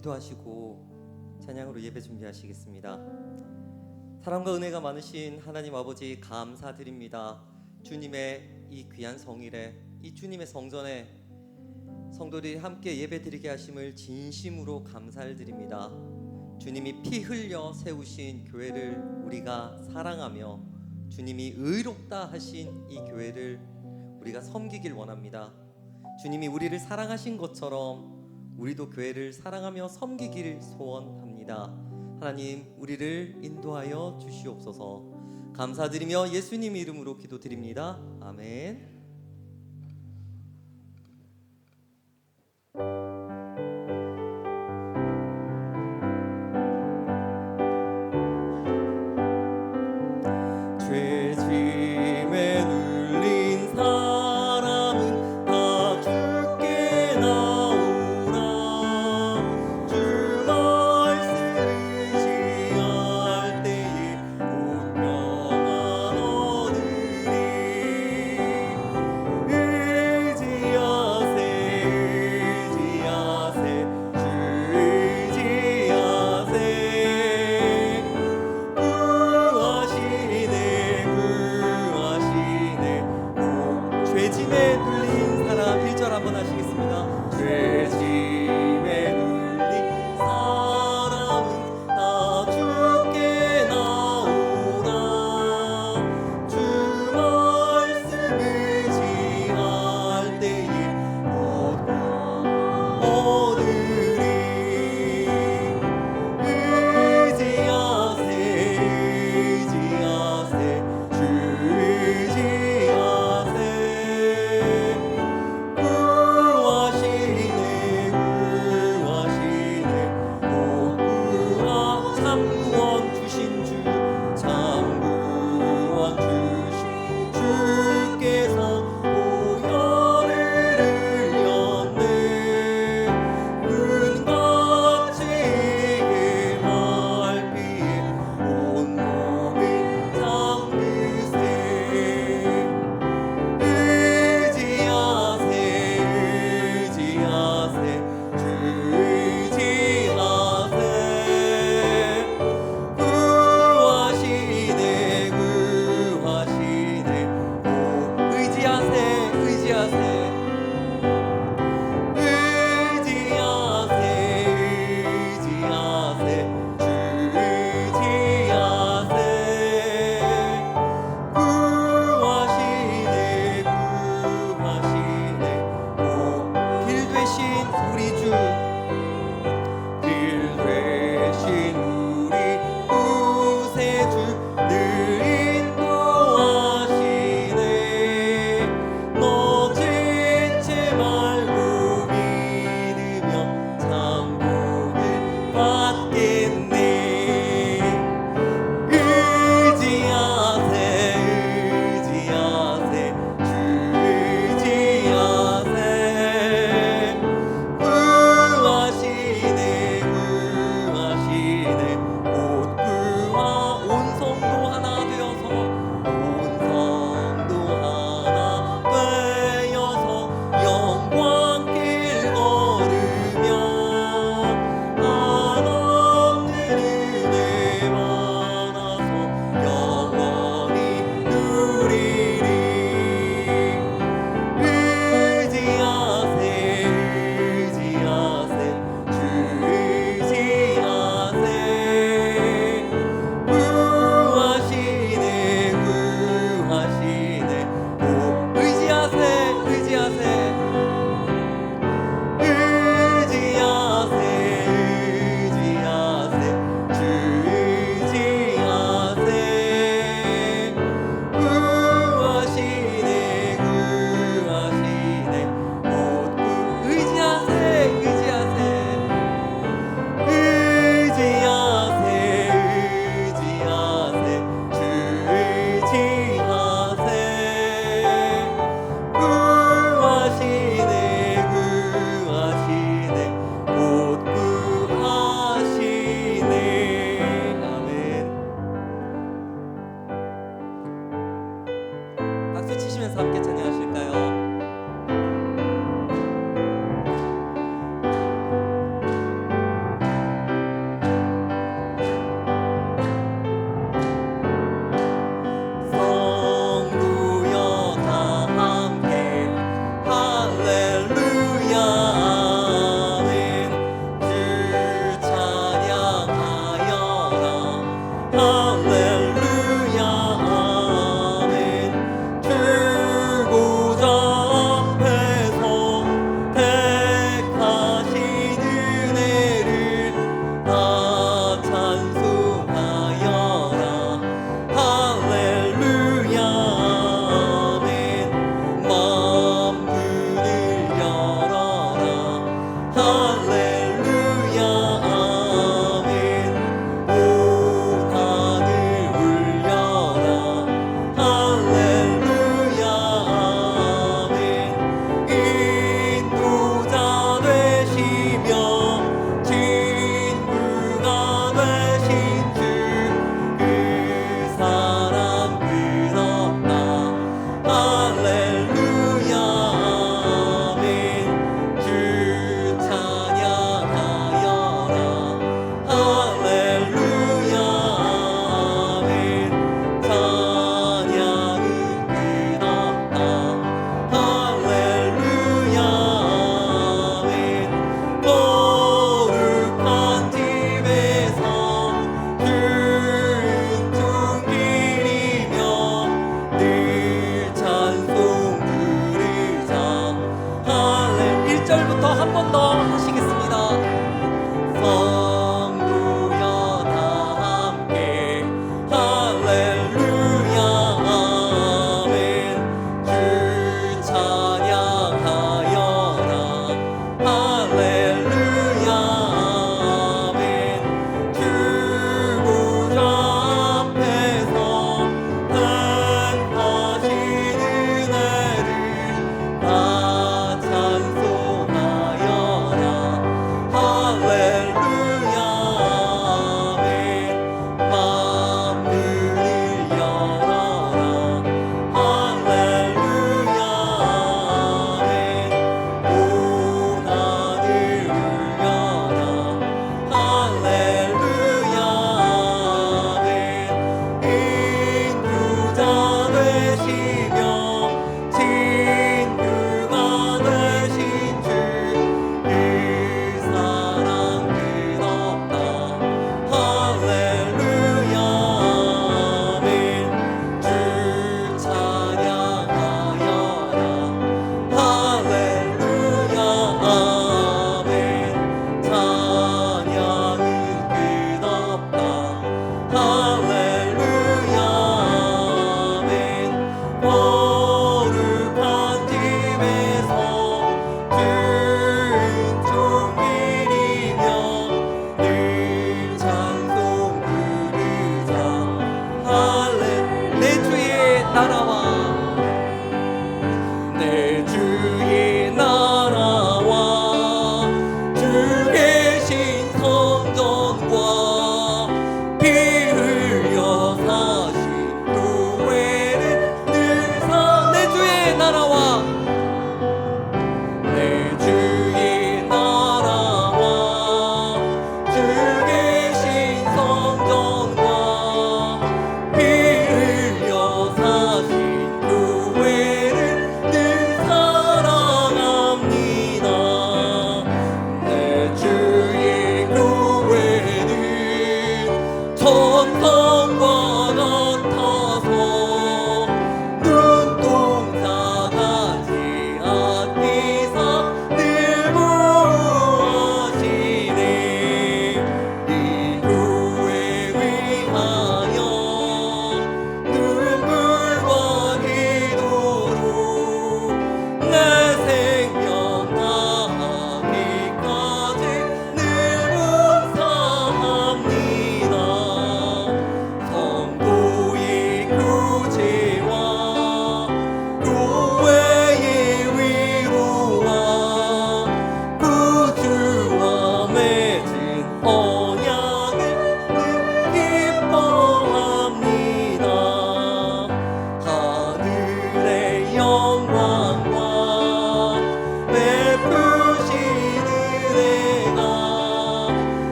기도하시고 찬양으로 예배 준비하시겠습니다. 사랑과 은혜가 많으신 하나님 아버지 감사드립니다. 주님의 이 귀한 성일에, 이 주님의 성전에 성도들이 함께 예배드리게 하심을 진심으로 감사드립니다. 주님이 피 흘려 세우신 교회를 우리가 사랑하며 주님이 의롭다 하신 이 교회를 우리가 섬기길 원합니다. 주님이 우리를 사랑하신 것처럼 우리도 교회를 사랑하며 섬기길 소원합니다. 하나님, 우리를 인도하여 주시옵소서. 감사드리며 예수님 이름으로 기도드립니다. 아멘. 죄짐에 눌린 사람은 다 주께 나오라. 주 말씀 의지할 때에 곧 평안 얻으리. 의지하세 의지하세 주 의지하세. 죄짐에 눌린 사람 1절 한번 하시겠습니다. 죄짐에 눌린 사람은 다 주께 나오라. 주 말씀 의지할 때에 곧 얻으리. 의지하세 의지하세 주 의지하세.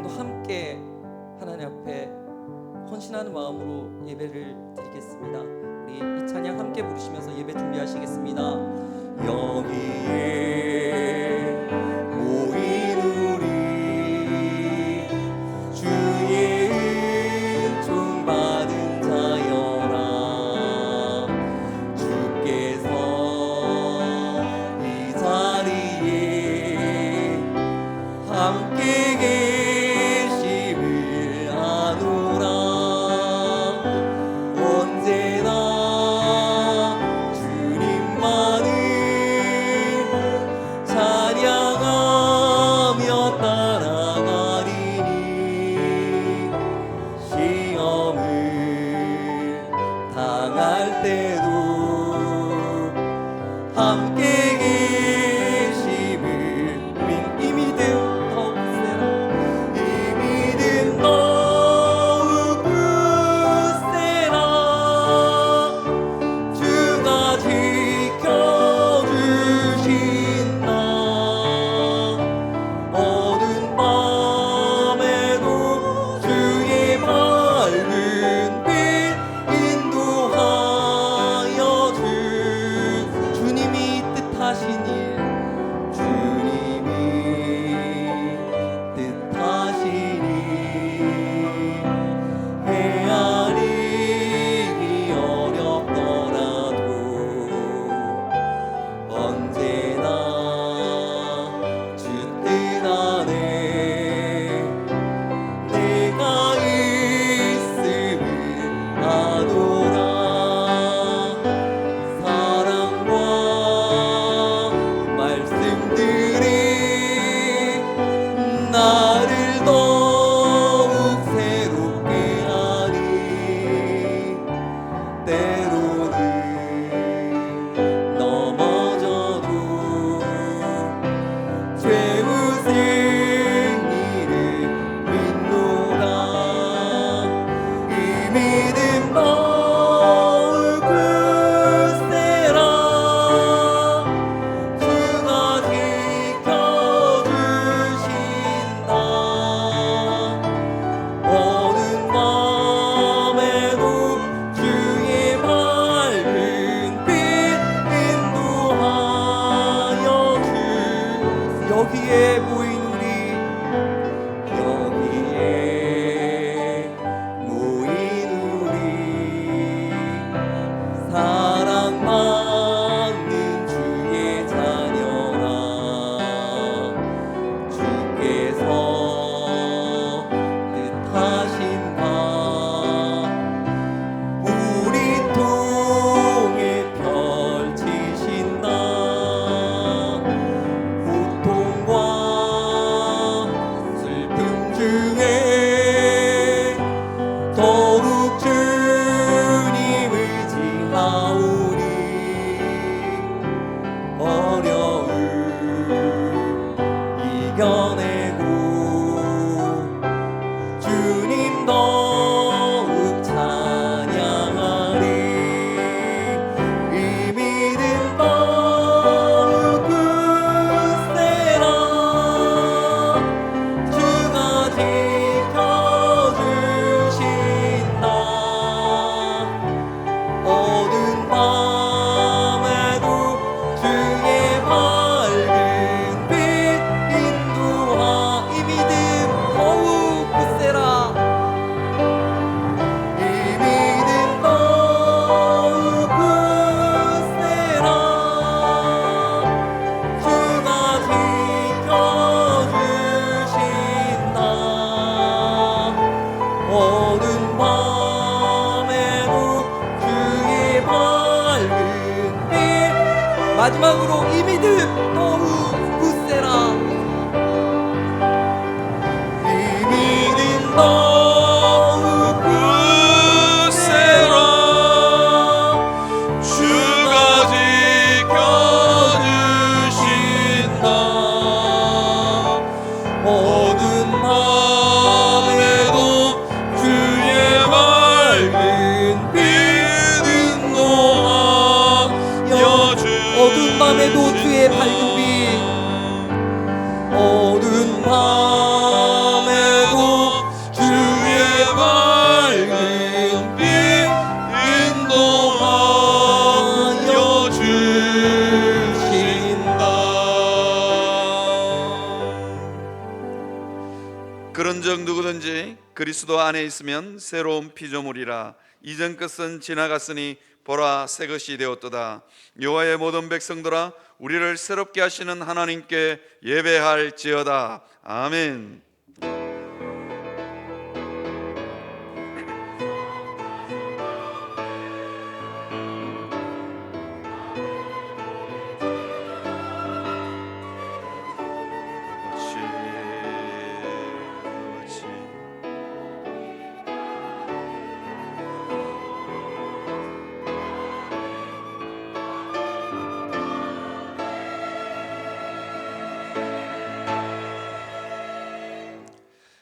여러분도 함께 하나님 앞에 헌신하는 마음으로 예배를 드리겠습니다. 우리 이 찬양 함께 부르시면서 예배 준비하시겠습니다. 여기에 모인 우리 주의 은총 받은 자여라. 주께서 이 자리에 함께 계심을 아노라. 언제나 주님만을 찬양하며 따라가리니 시험을 당할 때도 함께 계심을 이 믿음 더욱 세라. 이 믿음 더욱 굳세라. 주가 지켜주신다. 어두운 밤에도 주의 밝은 빛 인도하여 주님이 뜻하신 일, 주님이 뜻하신 일 헤아리기 어렵더라도 언제나 주 뜻 안에 내가 있음을 아노라. 사랑과 말씀들이 나를 더욱 새롭게 하니 때로는 넘어져도 죄우생 일을 믿노라. 이 믿음 더욱 굳세라. 주가 지켜주신다. 어두운 밤에도 주의 밝은 빛 인도하여 여기에 모인 우리, 여기에 모인 우리 사랑받는 주의 자녀라. 주께서 뜻하신 바 우리 통해 펼치신다. 고통과 슬픔 중에 더욱 주님 의지하오니 어려움 이겨내고 주님 더욱 찬양하리. 이 믿음 더욱 굳세라. 주가 지켜주신다. 어두운 밤에도 주의 밝은 빛 인도하. 이 믿음 더욱 굳세라. 이 믿음 더욱 굳세라. 주가 지켜주신다. 어두운 밤에도 주의 밝은 빛. 마지막으로 이 믿음 더욱 굳세라. 이 믿음 더욱 굳세라. 주가 지켜주신다. 어두운 밤에도 주의 밝은 빛 인도하여 어두운 밤에도 주의 밝은 빛. 어두운 밤에도 그런즉 누구든지 그리스도 안에 있으면 새로운 피조물이라. 이전 것은 지나갔으니 보라 새 것이 되었도다. 여호와의 모든 백성들아 우리를 새롭게 하시는 하나님께 예배할지어다. 아멘.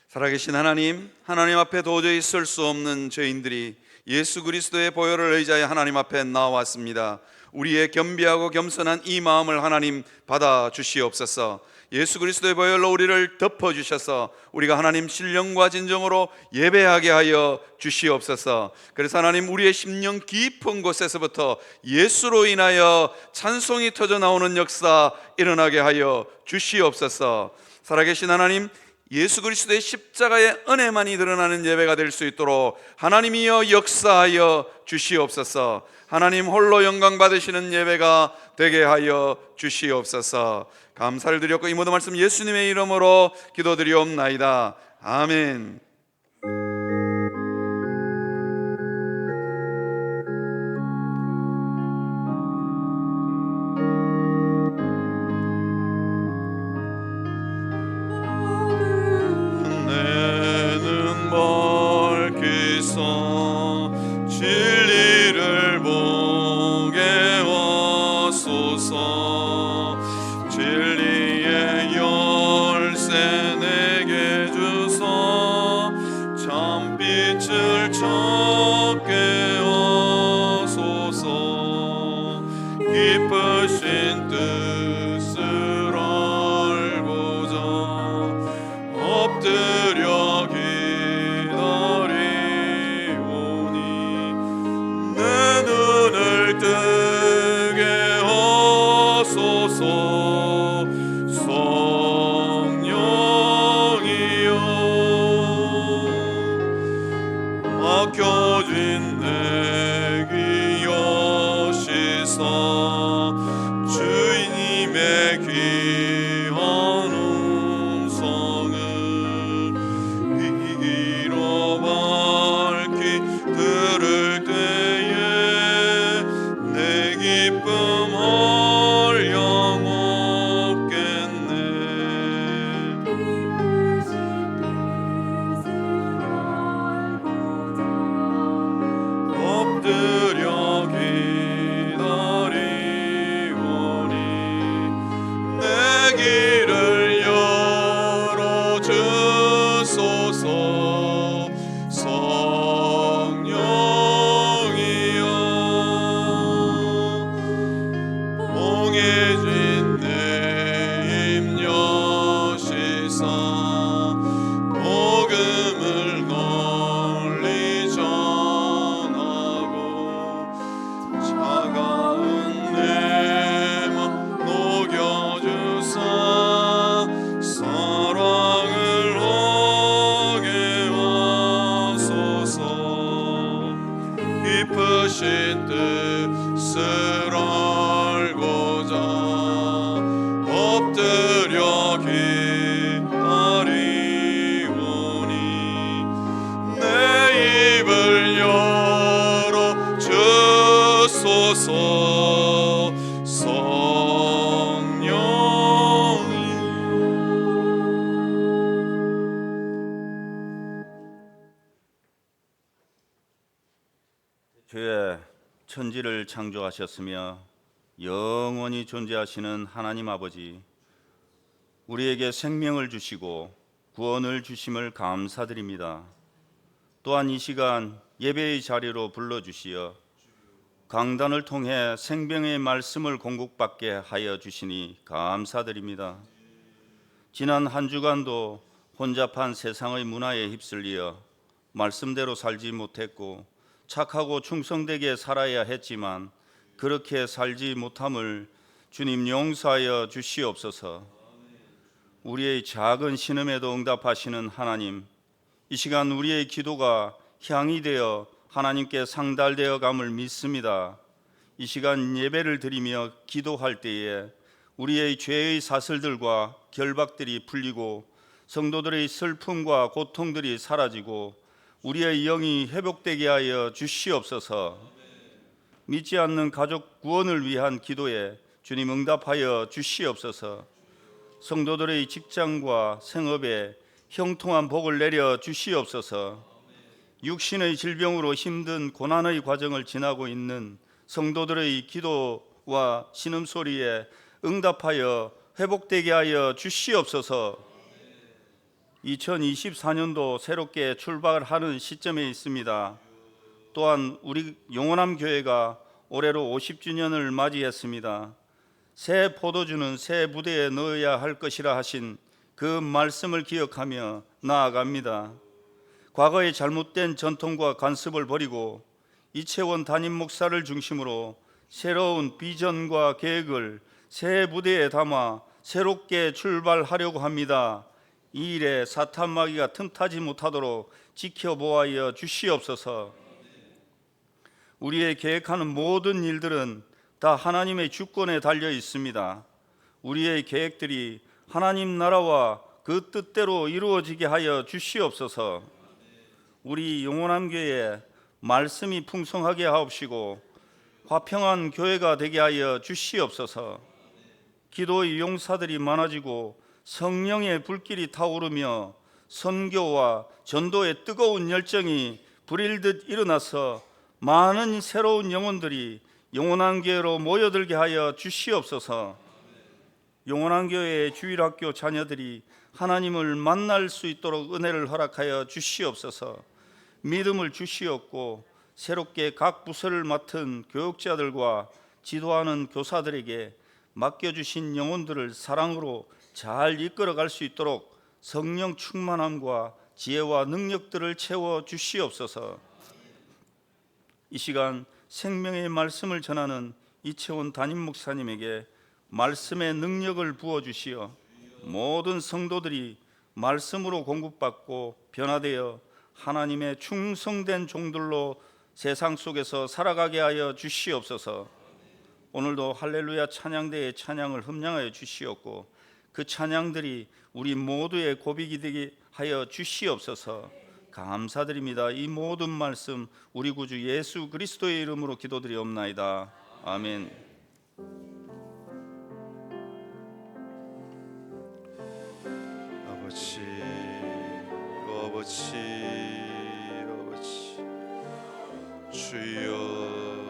살아계신 하나님, 하나님 앞에 도저히 설 수 없는 죄인들이 예수 그리스도의 보혈을 의지하여 하나님 앞에 나왔습니다. 우리의 겸비하고 겸손한 이 마음을 하나님 받아 주시옵소서. 예수 그리스도의 보혈로 우리를 덮어 주셔서 우리가 하나님 신령과 진정으로 예배하게 하여 주시옵소서. 그래서 하나님 우리의 심령 깊은 곳에서부터 예수로 인하여 찬송이 터져 나오는 역사 일어나게 하여 주시옵소서. 살아계신 하나님, 예수 그리스도의 십자가의 은혜만이 드러나는 예배가 될 수 있도록 하나님이여 역사하여 주시옵소서. 하나님 홀로 영광 받으시는 예배가 되게 하여 주시옵소서. 감사를 드렸고 이 모든 말씀 예수님의 이름으로 기도드리옵나이다. 아멘. 진리를 보게 하소서. 진리의 열쇠 내게 주소. 참빛을 찾게 하소서. 기쁘신 뜻을 알고자 엎드려 뜨게 하소서. 성령이여 맡겨진 내 귀 여시사 주님의 귀한 음성을 이기로 밝히 들을 때에 기쁨을 영없겠네. 엎드려 기다리오니 내 길을 열어주소서. 봉해진 내 입 여시사 복음을 널리 전하고 차가운 내 맘 녹여주사 사랑을 하게 하소서. 깊으신 뜻을 알고자 엎드려 기다리오니 내 입을 열어 주소서. 주의 천지를 창조하셨으며 영원히 존재하시는 하나님 아버지, 우리에게 생명을 주시고 구원을 주심을 감사드립니다. 또한 이 시간 예배의 자리로 불러주시어 강단을 통해 생명의 말씀을 공급받게 하여 주시니 감사드립니다. 지난 한 주간도 혼잡한 세상의 문화에 휩쓸려 말씀대로 살지 못했고 착하고 충성되게 살아야 했지만 그렇게 살지 못함을 주님 용서하여 주시옵소서. 우리의 작은 신음에도 응답하시는 하나님, 이 시간 우리의 기도가 향이 되어 하나님께 상달되어 감을 믿습니다. 이 시간 예배를 드리며 기도할 때에 우리의 죄의 사슬들과 결박들이 풀리고 성도들의 슬픔과 고통들이 사라지고 우리의 영이 회복되게 하여 주시옵소서. 믿지 않는 가족 구원을 위한 기도에 주님 응답하여 주시옵소서. 성도들의 직장과 생업에 형통한 복을 내려 주시옵소서. 육신의 질병으로 힘든 고난의 과정을 지나고 있는 성도들의 기도와 신음소리에 응답하여 회복되게 하여 주시옵소서. 2024년도 새롭게 출발하는 시점에 있습니다. 또한 우리 영원함 교회가 올해로 50주년을 맞이했습니다. 새 포도주는 새 부대에 넣어야 할 것이라 하신 그 말씀을 기억하며 나아갑니다. 과거의 잘못된 전통과 관습을 버리고 이채원 담임 목사를 중심으로 새로운 비전과 계획을 새 부대에 담아 새롭게 출발하려고 합니다. 이 일에 사탄 마귀가 틈타지 못하도록 지켜보아여 주시옵소서. 우리의 계획하는 모든 일들은 다 하나님의 주권에 달려 있습니다. 우리의 계획들이 하나님 나라와 그 뜻대로 이루어지게 하여 주시옵소서. 우리 영원한 교회에 말씀이 풍성하게 하옵시고 화평한 교회가 되게 하여 주시옵소서. 기도의 용사들이 많아지고 성령의 불길이 타오르며 선교와 전도의 뜨거운 열정이 불일듯 일어나서 많은 새로운 영혼들이 영원한 교회로 모여들게 하여 주시옵소서. 영원한 교회의 주일학교 자녀들이 하나님을 만날 수 있도록 은혜를 허락하여 주시옵소서. 믿음을 주시옵고 새롭게 각 부서를 맡은 교육자들과 지도하는 교사들에게 맡겨주신 영혼들을 사랑으로 잘 이끌어갈 수 있도록 성령 충만함과 지혜와 능력들을 채워 주시옵소서. 이 시간 생명의 말씀을 전하는 이채원 담임 목사님에게 말씀의 능력을 부어주시어 모든 성도들이 말씀으로 공급받고 변화되어 하나님의 충성된 종들로 세상 속에서 살아가게 하여 주시옵소서. 오늘도 할렐루야 찬양대의 찬양을 흠량하여 주시옵고 그 찬양들이 우리 모두의 고백이 되게 하여 주시옵소서. 감사드립니다. 이 모든 말씀 우리 구주 예수 그리스도의 이름으로 기도드리옵나이다. 아멘. 아버지, 아버지, 아버지, 주여.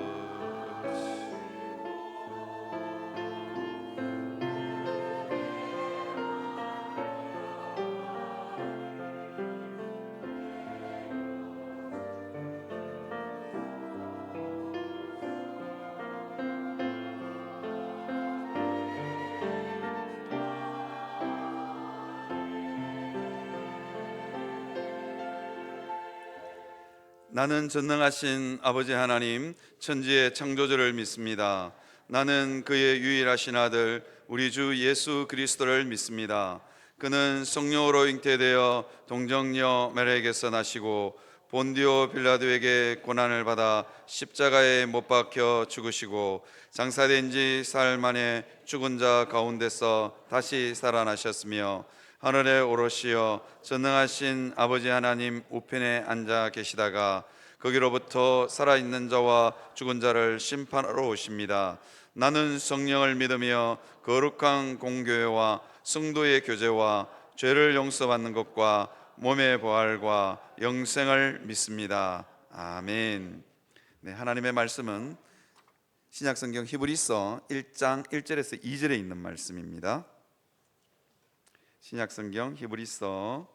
나는 전능하신 아버지 하나님, 천지의 창조주를 믿습니다. 나는 그의 유일하신 아들 우리 주 예수 그리스도를 믿습니다. 그는 성령으로 잉태되어 동정녀 메리에게서 나시고 본디오 빌라도에게 고난을 받아 십자가에 못 박혀 죽으시고 장사된 지 사흘 만에 죽은 자 가운데서 다시 살아나셨으며 하늘에 오르시어 전능하신 아버지 하나님 우편에 앉아 계시다가 거기로부터 살아있는 자와 죽은 자를 심판하러 오십니다. 나는 성령을 믿으며 거룩한 공교회와 성도의 교제와 죄를 용서받는 것과 몸의 부활과 영생을 믿습니다. 아멘. 네, 하나님의 말씀은 신약성경 히브리서 1장 1절에서 2절에 있는 말씀입니다. 신약성경 히브리서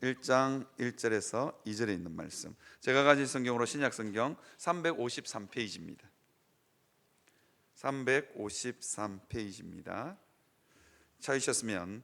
1장 1절에서 2절에 있는 말씀. 제가 가진 성경으로 신약성경 353페이지입니다. 353페이지입니다. 찾으셨으면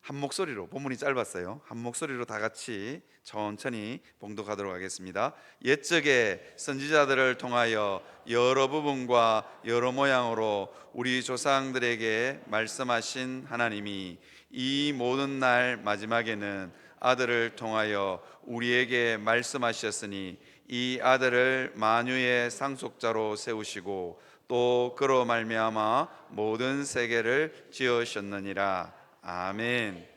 한 목소리로, 본문이 짧았어요. 한 목소리로 다 같이 천천히 봉독하도록 하겠습니다. 옛적에 선지자들을 통하여 여러 부분과 여러 모양으로 우리 조상들에게 말씀하신 하나님이 이 모든 날 마지막에는 아들을 통하여 우리에게 말씀하셨으니 이 아들을 만유의 상속자로 세우시고 또 그로 말미암아 모든 세계를 지으셨느니라. 아멘.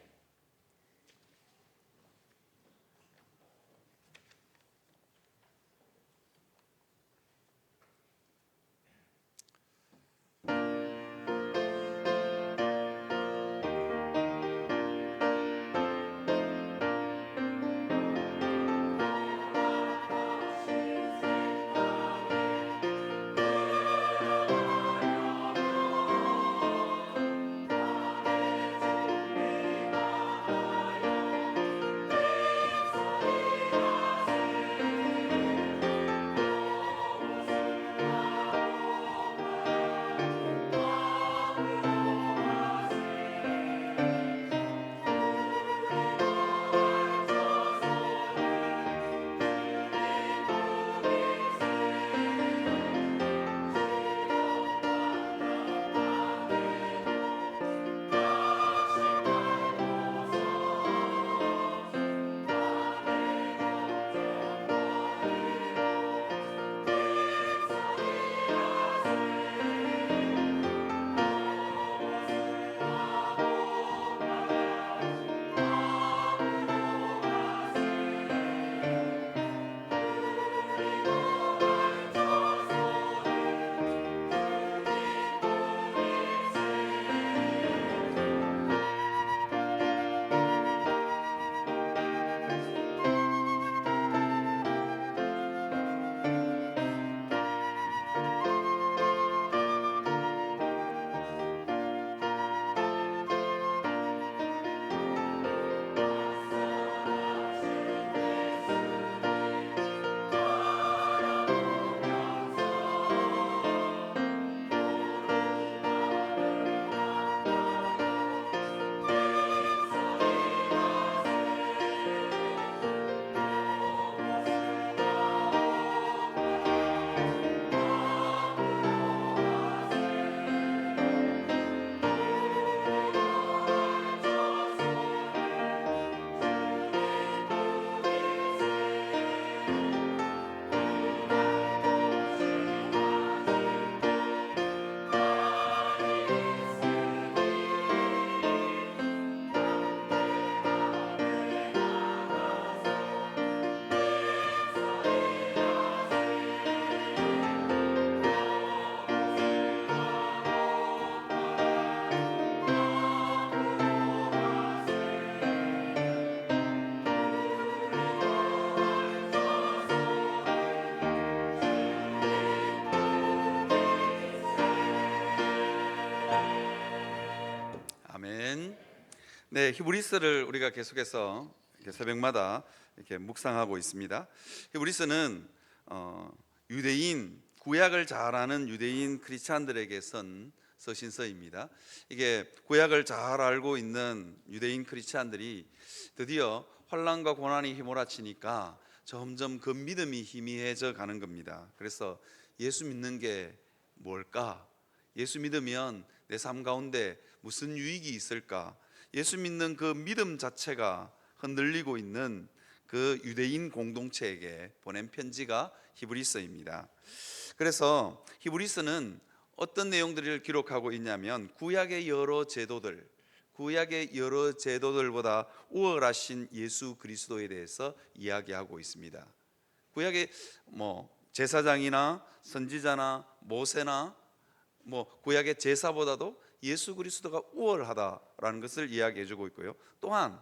아멘. 네, 히브리서를 우리가 계속해서 이렇게 새벽마다 이렇게 묵상하고 있습니다. 히브리서는 유대인, 구약을 잘 아는 유대인 크리스찬들에게 쓴 서신서입니다. 이게 구약을 잘 알고 있는 유대인 크리스찬들이 드디어 환난과 고난이 휘몰아치니까 점점 그 믿음이 희미해져 가는 겁니다. 그래서 예수 믿는 게 뭘까? 예수 믿으면 내 삶 가운데 무슨 유익이 있을까? 예수 믿는 그 믿음 자체가 흔들리고 있는 그 유대인 공동체에게 보낸 편지가 히브리서입니다. 그래서 히브리서는 어떤 내용들을 기록하고 있냐면 구약의 여러 제도들보다 우월하신 예수 그리스도에 대해서 이야기하고 있습니다. 구약의 제사장이나 선지자나 모세나 구약의 제사보다도 예수 그리스도가 우월하다라는 것을 이야기해 주고 있고요. 또한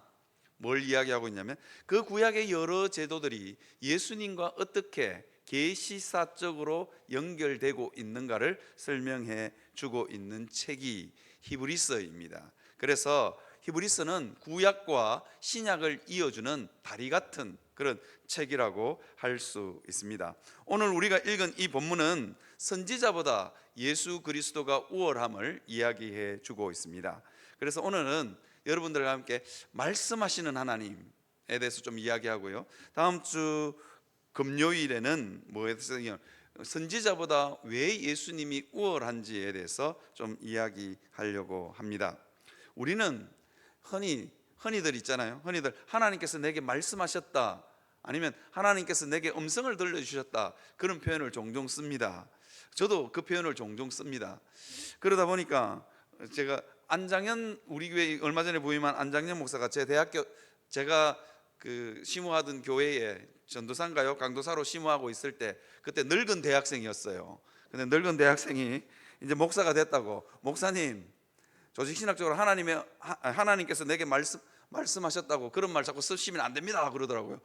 뭘 이야기하고 있냐면 그 구약의 여러 제도들이 예수님과 어떻게 계시사적으로 연결되고 있는가를 설명해 주고 있는 책이 히브리서입니다. 그래서 히브리서는 구약과 신약을 이어주는 다리 같은 그런 책이라고 할 수 있습니다. 오늘 우리가 읽은 이 본문은 선지자보다 예수 그리스도가 우월함을 이야기해 주고 있습니다. 그래서 오늘은 여러분들과 함께 말씀하시는 하나님에 대해서 좀 이야기하고요. 다음 주 금요일에는 뭐에 대해서 선지자보다 왜 예수님이 우월한지에 대해서 좀 이야기하려고 합니다. 우리는 흔히들 있잖아요. 흔히들 하나님께서 내게 말씀하셨다, 아니면 하나님께서 내게 음성을 들려주셨다, 그런 표현을 종종 씁니다. 저도 그 표현을 종종 씁니다. 그러다 보니까 제가 안장현, 우리 교회 얼마 전에 부임한 안장현 목사가 제 대학교, 제가 그 심우하던 교회에 전도사인가요? 강도사로 심우하고 있을 때, 그때 늙은 대학생이었어요. 근데 늙은 대학생이 이제 목사가 됐다고, 목사님 조직신학적으로 하나님께서 내게 말씀하셨다고 그런 말 자꾸 쓰시면 안 됩니다 그러더라고요.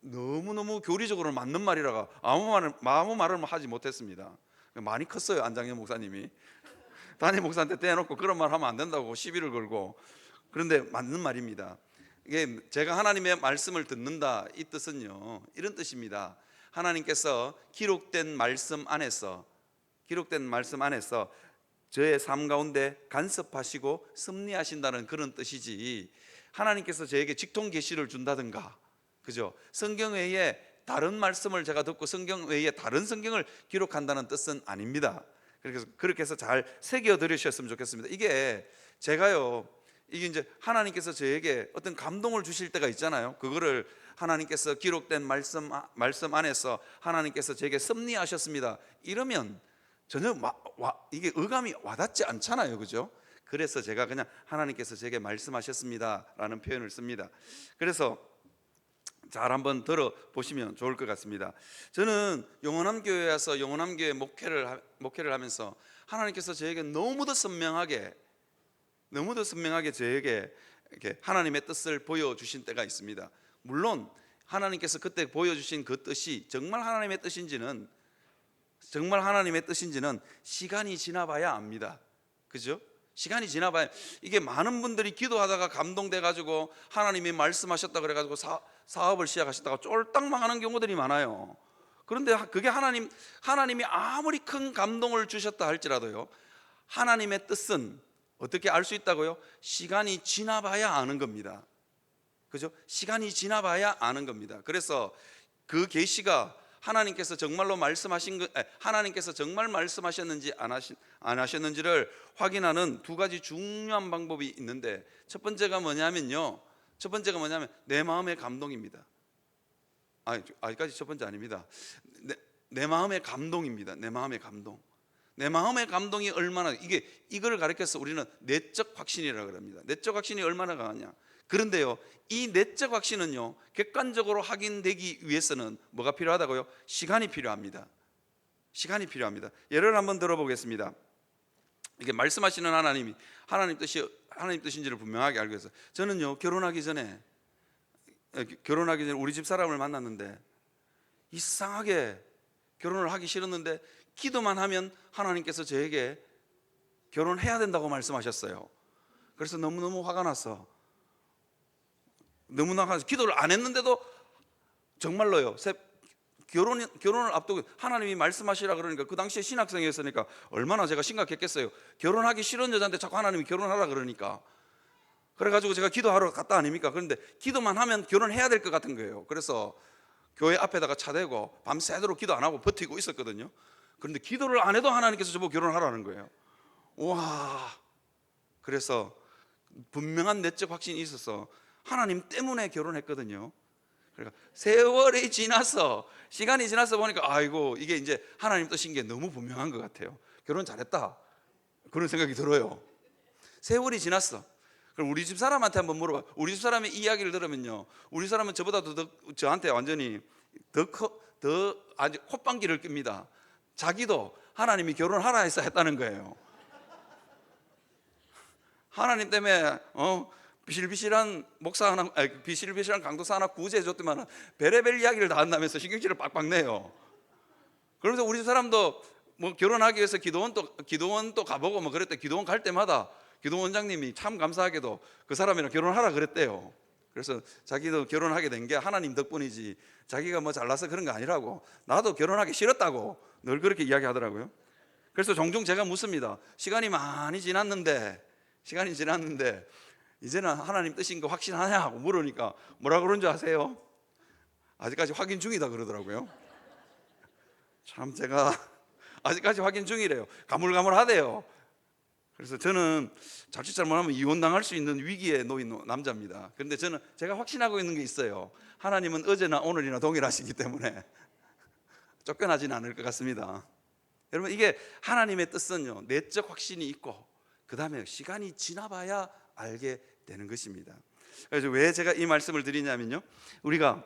너무너무 교리적으로 맞는 말이라가 아무 말을 하지 못했습니다. 많이 컸어요 안장현 목사님이. 담임 목사한테 떼어놓고 그런 말 하면 안 된다고 시비를 걸고. 그런데 맞는 말입니다. 이게 제가 하나님의 말씀을 듣는다, 이 뜻은요 이런 뜻입니다. 하나님께서 기록된 말씀 안에서 저의 삶 가운데 간섭하시고 섭리하신다는 그런 뜻이지, 하나님께서 저에게 직통 계시를 준다든가, 그죠? 성경 외에 다른 말씀을 제가 듣고 성경 외에 다른 성경을 기록한다는 뜻은 아닙니다. 그래서 그렇게 해서 잘 새겨 들으셨으면 좋겠습니다. 이게 이제 하나님께서 저에게 어떤 감동을 주실 때가 있잖아요. 그거를 하나님께서 기록된 말씀 안에서 하나님께서 저에게 섭리하셨습니다, 이러면 전혀 이게 의감이 와닿지 않잖아요, 그죠? 그래서 제가 그냥 하나님께서 제게 말씀하셨습니다라는 표현을 씁니다. 그래서 잘 한번 들어보시면 좋을 것 같습니다. 저는 영원함교회에 와서 영원함교회 목회를 하면서 하나님께서 저에게 너무도 선명하게 저에게 이렇게 하나님의 뜻을 보여주신 때가 있습니다. 물론 하나님께서 그때 보여주신 그 뜻이 정말 하나님의 뜻인지는 시간이 지나봐야 압니다. 그죠? 시간이 지나봐야. 이게 많은 분들이 기도하다가 감동돼 가지고 하나님이 말씀하셨다 그래 가지고 사업을 시작하셨다가 쫄딱 망하는 경우들이 많아요. 그런데 그게 하나님이 아무리 큰 감동을 주셨다 할지라도요, 하나님의 뜻은 어떻게 알 수 있다고요? 시간이 지나봐야 아는 겁니다. 그죠? 시간이 지나봐야 아는 겁니다. 그래서 그 계시가 하나님께서 정말로 하나님께서 정말 말씀하셨는지 안 하셨는지를 확인하는 두 가지 중요한 방법이 있는데, 첫 번째가 뭐냐면 내 마음의 감동입니다. 아직까지 첫 번째 아닙니다. 내 마음의 감동입니다. 내 마음의 감동이 얼마나, 이걸 가리켜서 우리는 내적 확신이라고 합니다. 내적 확신이 얼마나 강하냐. 그런데요, 이 내적 확신은요 객관적으로 확인되기 위해서는 뭐가 필요하다고요? 시간이 필요합니다. 예를 한번 들어보겠습니다. 이게 말씀하시는 하나님이 하나님 뜻인지를 분명하게 알기 위해서, 저는요 결혼하기 전에 우리 집 사람을 만났는데 이상하게 결혼을 하기 싫었는데 기도만 하면 하나님께서 저에게 결혼해야 된다고 말씀하셨어요. 그래서 너무너무 화가 나서 기도를 안 했는데도 정말로요, 결혼을 앞두고 하나님이 말씀하시라 그러니까, 그 당시에 신학생이었으니까 얼마나 제가 심각했겠어요. 결혼하기 싫은 여자한테 자꾸 하나님이 결혼하라 그러니까. 그래가지고 제가 기도하러 갔다 아닙니까? 그런데 기도만 하면 결혼해야 될 것 같은 거예요. 그래서 교회 앞에다가 차 대고 밤새도록 기도 안 하고 버티고 있었거든요. 그런데 기도를 안 해도 하나님께서 저보고 결혼하라는 거예요. 와, 그래서 분명한 내적 확신이 있어서 하나님 때문에 결혼했거든요. 그러니까 세월이 지나서, 시간이 지나서 보니까 아이고, 이게 이제 하나님 뜻인 게 너무 분명한 것 같아요. 결혼 잘했다, 그런 생각이 들어요. 세월이 지났어. 그럼 우리 집 사람한테 한번 물어봐. 우리 집 사람의 이야기를 들으면요, 우리 사람은 저보다도 저한테 완전히 더 아주 콧방귀를 낍니다. 자기도 하나님이 결혼하라 해서 했다는 거예요. 하나님 때문에 비실비실한 목사 하나, 비실비실한 강도사 하나 구제해 줬더만 별의별 이야기를 다 한다면서 신경질을 빡빡 내요. 그러면서 우리 사람도 뭐 결혼하기 위해서 기도원도 가보고 뭐 그랬대. 기도원 갈 때마다 기도원장님이 참 감사하게도 그 사람이랑 결혼하라 그랬대요. 그래서 자기도 결혼하게 된 게 하나님 덕분이지 자기가 뭐 잘나서 그런 거 아니라고, 나도 결혼하기 싫었다고 늘 그렇게 이야기하더라고요. 그래서 종종 제가 묻습니다. 시간이 많이 지났는데 이제는 하나님 뜻인 거 확신하냐고 물으니까 뭐라 그런 줄 아세요? 아직까지 확인 중이다 그러더라고요. 참 제가 아직까지 확인 중이래요. 가물가물하대요. 그래서 저는 자칫 잘못하면 이혼당할 수 있는 위기에 놓인 남자입니다. 그런데 저는 제가 확신하고 있는 게 있어요. 하나님은 어제나 오늘이나 동일하시기 때문에 쫓겨나지는 않을 것 같습니다. 여러분, 이게 하나님의 뜻은요, 내적 확신이 있고 그 다음에 시간이 지나봐야 알게 되는 것입니다. 그래서 왜 제가 이 말씀을 드리냐면요, 우리가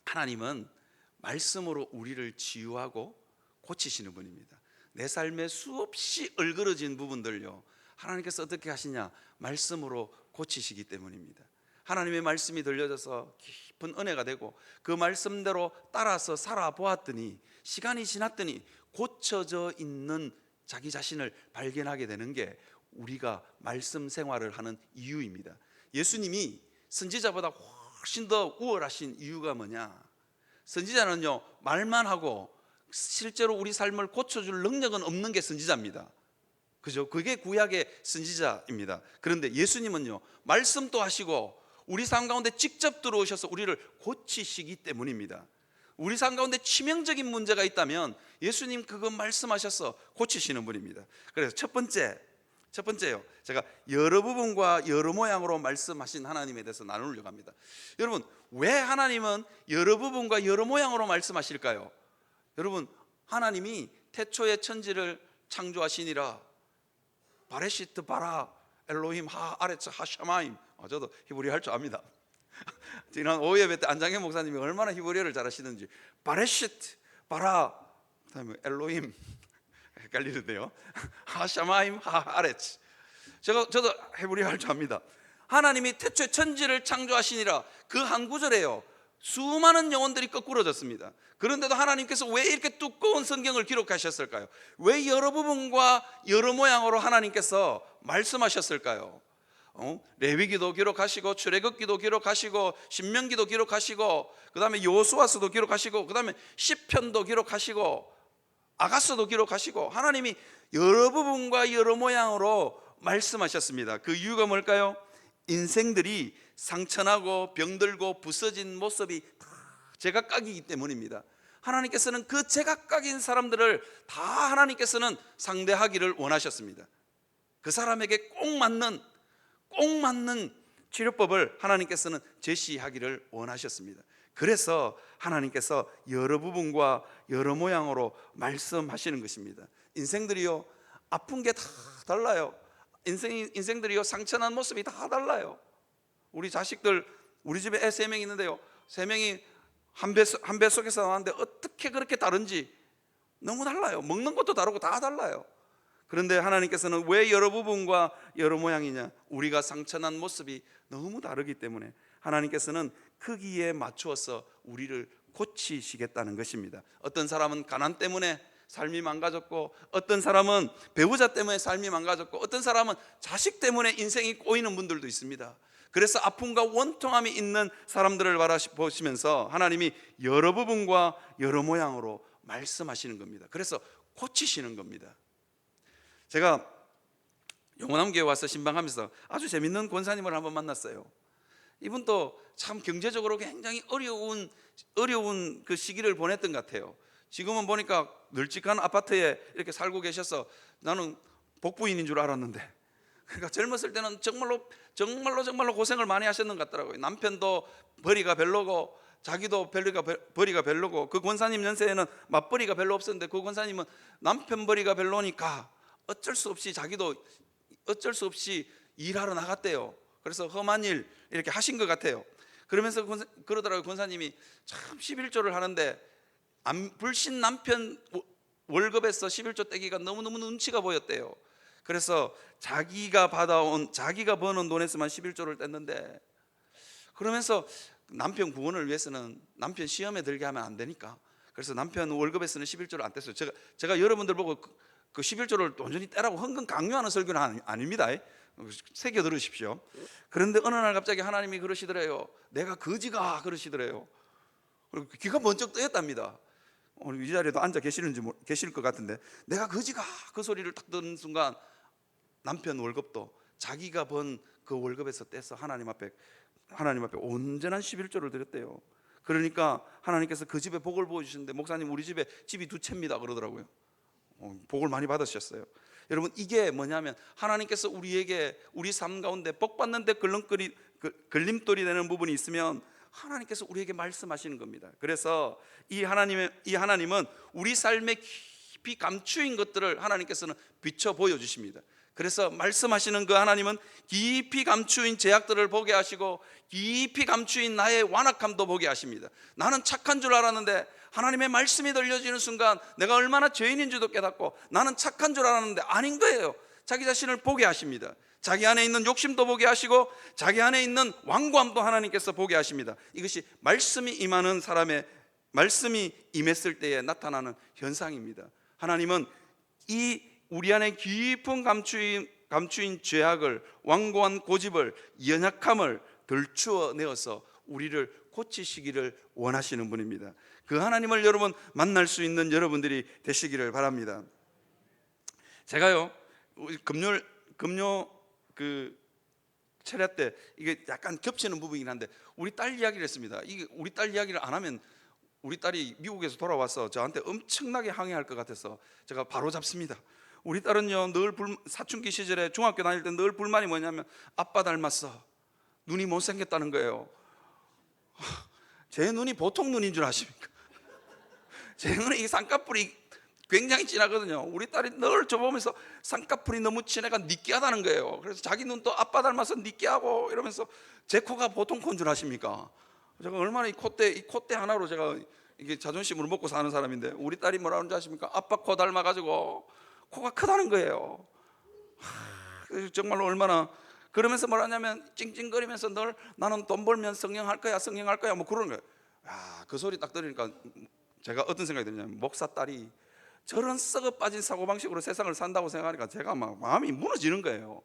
하나님은 말씀으로 우리를 치유하고 고치시는 분입니다. 내 삶에 수없이 얼그러진 부분들요, 하나님께서 어떻게 하시냐? 말씀으로 고치시기 때문입니다. 하나님의 말씀이 들려져서 깊은 은혜가 되고 그 말씀대로 따라서 살아보았더니 시간이 지났더니 고쳐져 있는 자기 자신을 발견하게 되는 게 우리가 말씀 생활을 하는 이유입니다. 예수님이 선지자보다 훨씬 더 우월하신 이유가 뭐냐? 선지자는요, 말만 하고 실제로 우리 삶을 고쳐줄 능력은 없는 게 선지자입니다. 그죠? 그게 구약의 선지자입니다. 그런데 예수님은요, 말씀도 하시고 우리 삶 가운데 직접 들어오셔서 우리를 고치시기 때문입니다. 우리 삶 가운데 치명적인 문제가 있다면 예수님 그거 말씀하셔서 고치시는 분입니다. 그래서 첫 번째요, 제가 여러 부분과 여러 모양으로 말씀하신 하나님에 대해서 나누려고 합니다. 여러분, 왜 하나님은 여러 부분과 여러 모양으로 말씀하실까요? 여러분, 하나님이 태초에 천지를 창조하시니라 바레시트 바라 엘로힘 하 아레츠 하샤마임. 저도 히브리 할 줄 압니다. 지난 5예배 때 안장현 목사님이 얼마나 히브리어를 잘하시는지, 바레시트 바라 그다음에 엘로힘 헷갈리는데요, 하샤마임 하 아레츠. 저도 히브리어 할 줄 압니다. 하나님이 태초에 천지를 창조하시니라, 그 한 구절에요 수많은 영혼들이 거꾸러졌습니다. 그런데도 하나님께서 왜 이렇게 두꺼운 성경을 기록하셨을까요? 왜 여러 부분과 여러 모양으로 하나님께서 말씀하셨을까요? 레위기도 기록하시고 출애굽기도 기록하시고 신명기도 기록하시고 그 다음에 여호수아서도 기록하시고 그 다음에 시편도 기록하시고 아가서도 기록하시고 하나님이 여러 부분과 여러 모양으로 말씀하셨습니다. 그 이유가 뭘까요? 인생들이 상처나고 병들고 부서진 모습이 다 제각각이기 때문입니다. 하나님께서는 그 제각각인 사람들을 다 하나님께서는 상대하기를 원하셨습니다. 그 사람에게 꼭 맞는 치료법을 하나님께서는 제시하기를 원하셨습니다. 그래서 하나님께서 여러 부분과 여러 모양으로 말씀하시는 것입니다. 인생들이요, 아픈 게 다 달라요. 인생들이요, 상처난 모습이 다 달라요. 우리 자식들, 우리 집에 애 3명 있는데요, 3명이 한 배 속에서 나왔는데 어떻게 그렇게 다른지 너무 달라요. 먹는 것도 다르고 다 달라요. 그런데 하나님께서는 왜 여러 부분과 여러 모양이냐? 우리가 상처난 모습이 너무 다르기 때문에 하나님께서는 크기에 맞추어서 우리를 고치시겠다는 것입니다. 어떤 사람은 가난 때문에 삶이 망가졌고, 어떤 사람은 배우자 때문에 삶이 망가졌고, 어떤 사람은 자식 때문에 인생이 꼬이는 분들도 있습니다. 그래서 아픔과 원통함이 있는 사람들을 바라보시면서 하나님이 여러 부분과 여러 모양으로 말씀하시는 겁니다. 그래서 고치시는 겁니다. 제가 영원함교회 와서 신방하면서 아주 재밌는 권사님을 한번 만났어요. 이분도 참 경제적으로 굉장히 어려운 그 시기를 보냈던 것 같아요. 지금은 보니까 널찍한 아파트에 이렇게 살고 계셔서 나는 복부인인 줄 알았는데, 그러니까 젊었을 때는 정말로 고생을 많이 하셨는 것 같더라고요. 남편도 벌이가 별로고 자기도 벌이가 별로고, 그 권사님 연세에는 맞벌이가 별로 없었는데 그 권사님은 남편 벌이가 별로니까 어쩔 수 없이 일하러 나갔대요. 그래서 험한 일 이렇게 하신 것 같아요. 그러면서 그러더라고요. 권사님이 참 11조를 하는데 불신 남편 월급에서 11조 떼기가 너무너무 눈치가 보였대요. 그래서 자기가 버는 돈에서만 11조를 뗐는데, 그러면서 남편 구원을 위해서는 남편 시험에 들게 하면 안 되니까, 그래서 남편 월급에서는 11조를 안 뗐어요. 제가 여러분들 보고 그 11조를 온전히 떼라고 헌금 강요하는 설교는 아닙니다. 새겨 들으십시오. 그런데 어느 날 갑자기 하나님이 그러시더래요. 내가 거지가 그러시더래요. 그리고 귀가 번쩍 뜨였답니다. 오늘 이 자리에도 앉아 계실 것 같은데, 내가 거지가 그 소리를 딱 듣는 순간 남편 월급도 자기가 번 그 월급에서 떼서 하나님 앞에 온전한 11조를 드렸대요. 그러니까 하나님께서 그 집에 복을 부어주시는데, 목사님 우리 집에 집이 2채입니다 그러더라고요. 복을 많이 받으셨어요. 여러분, 이게 뭐냐면 하나님께서 우리에게 우리 삶 가운데 복 받는데 걸림돌이 되는 부분이 있으면 하나님께서 우리에게 말씀하시는 겁니다. 그래서 이 하나님은 우리 삶에 깊이 감추인 것들을 하나님께서는 비춰 보여주십니다. 그래서 말씀하시는 그 하나님은 깊이 감추인 죄악들을 보게 하시고 깊이 감추인 나의 완악함도 보게 하십니다. 나는 착한 줄 알았는데 하나님의 말씀이 들려지는 순간 내가 얼마나 죄인인 줄도 깨닫고 나는 착한 줄 알았는데 아닌 거예요. 자기 자신을 보게 하십니다. 자기 안에 있는 욕심도 보게 하시고 자기 안에 있는 완고함도 하나님께서 보게 하십니다. 이것이 말씀이 임하는 사람의, 말씀이 임했을 때에 나타나는 현상입니다. 하나님은 이 우리 안에 깊은 감추인 죄악을, 완고한 고집을, 연약함을 덜추어 내어서 우리를 고치시기를 원하시는 분입니다. 그 하나님을 여러분 만날 수 있는 여러분들이 되시기를 바랍니다. 제가요 금요 그 철야 때 이게 약간 겹치는 부분이긴 한데 우리 딸 이야기를 했습니다. 이게 우리 딸 이야기를 안 하면 우리 딸이 미국에서 돌아와서 저한테 엄청나게 항의할 것 같아서 제가 바로 잡습니다. 우리 딸은요 늘 사춘기 시절에 중학교 다닐 때 늘 불만이 뭐냐면 아빠 닮았어, 눈이 못생겼다는 거예요. 제 눈이 보통 눈인 줄 아십니까? 제 눈에 이 쌍꺼풀이 굉장히 진하거든요. 우리 딸이 늘 저보면서 쌍꺼풀이 너무 진해가 느끼하다는 거예요. 그래서 자기 눈도 아빠 닮아서 느끼하고 이러면서 제 코가 보통 코인 줄 아십니까? 제가 얼마나 이 콧대 하나로 제가 이게 자존심으로 먹고 사는 사람인데 우리 딸이 뭐라 하는지 아십니까? 아빠 코 닮아가지고 코가 크다는 거예요. 정말로 얼마나 그러면서 뭐라 하냐면 찡찡거리면서 늘 나는 돈 벌면 성령할 거야 뭐 그러는 거예요. 그 소리 딱 들으니까 제가 어떤 생각이 드냐면 목사 딸이 저런 썩어 빠진 사고방식으로 세상을 산다고 생각하니까 제가 막 마음이 무너지는 거예요.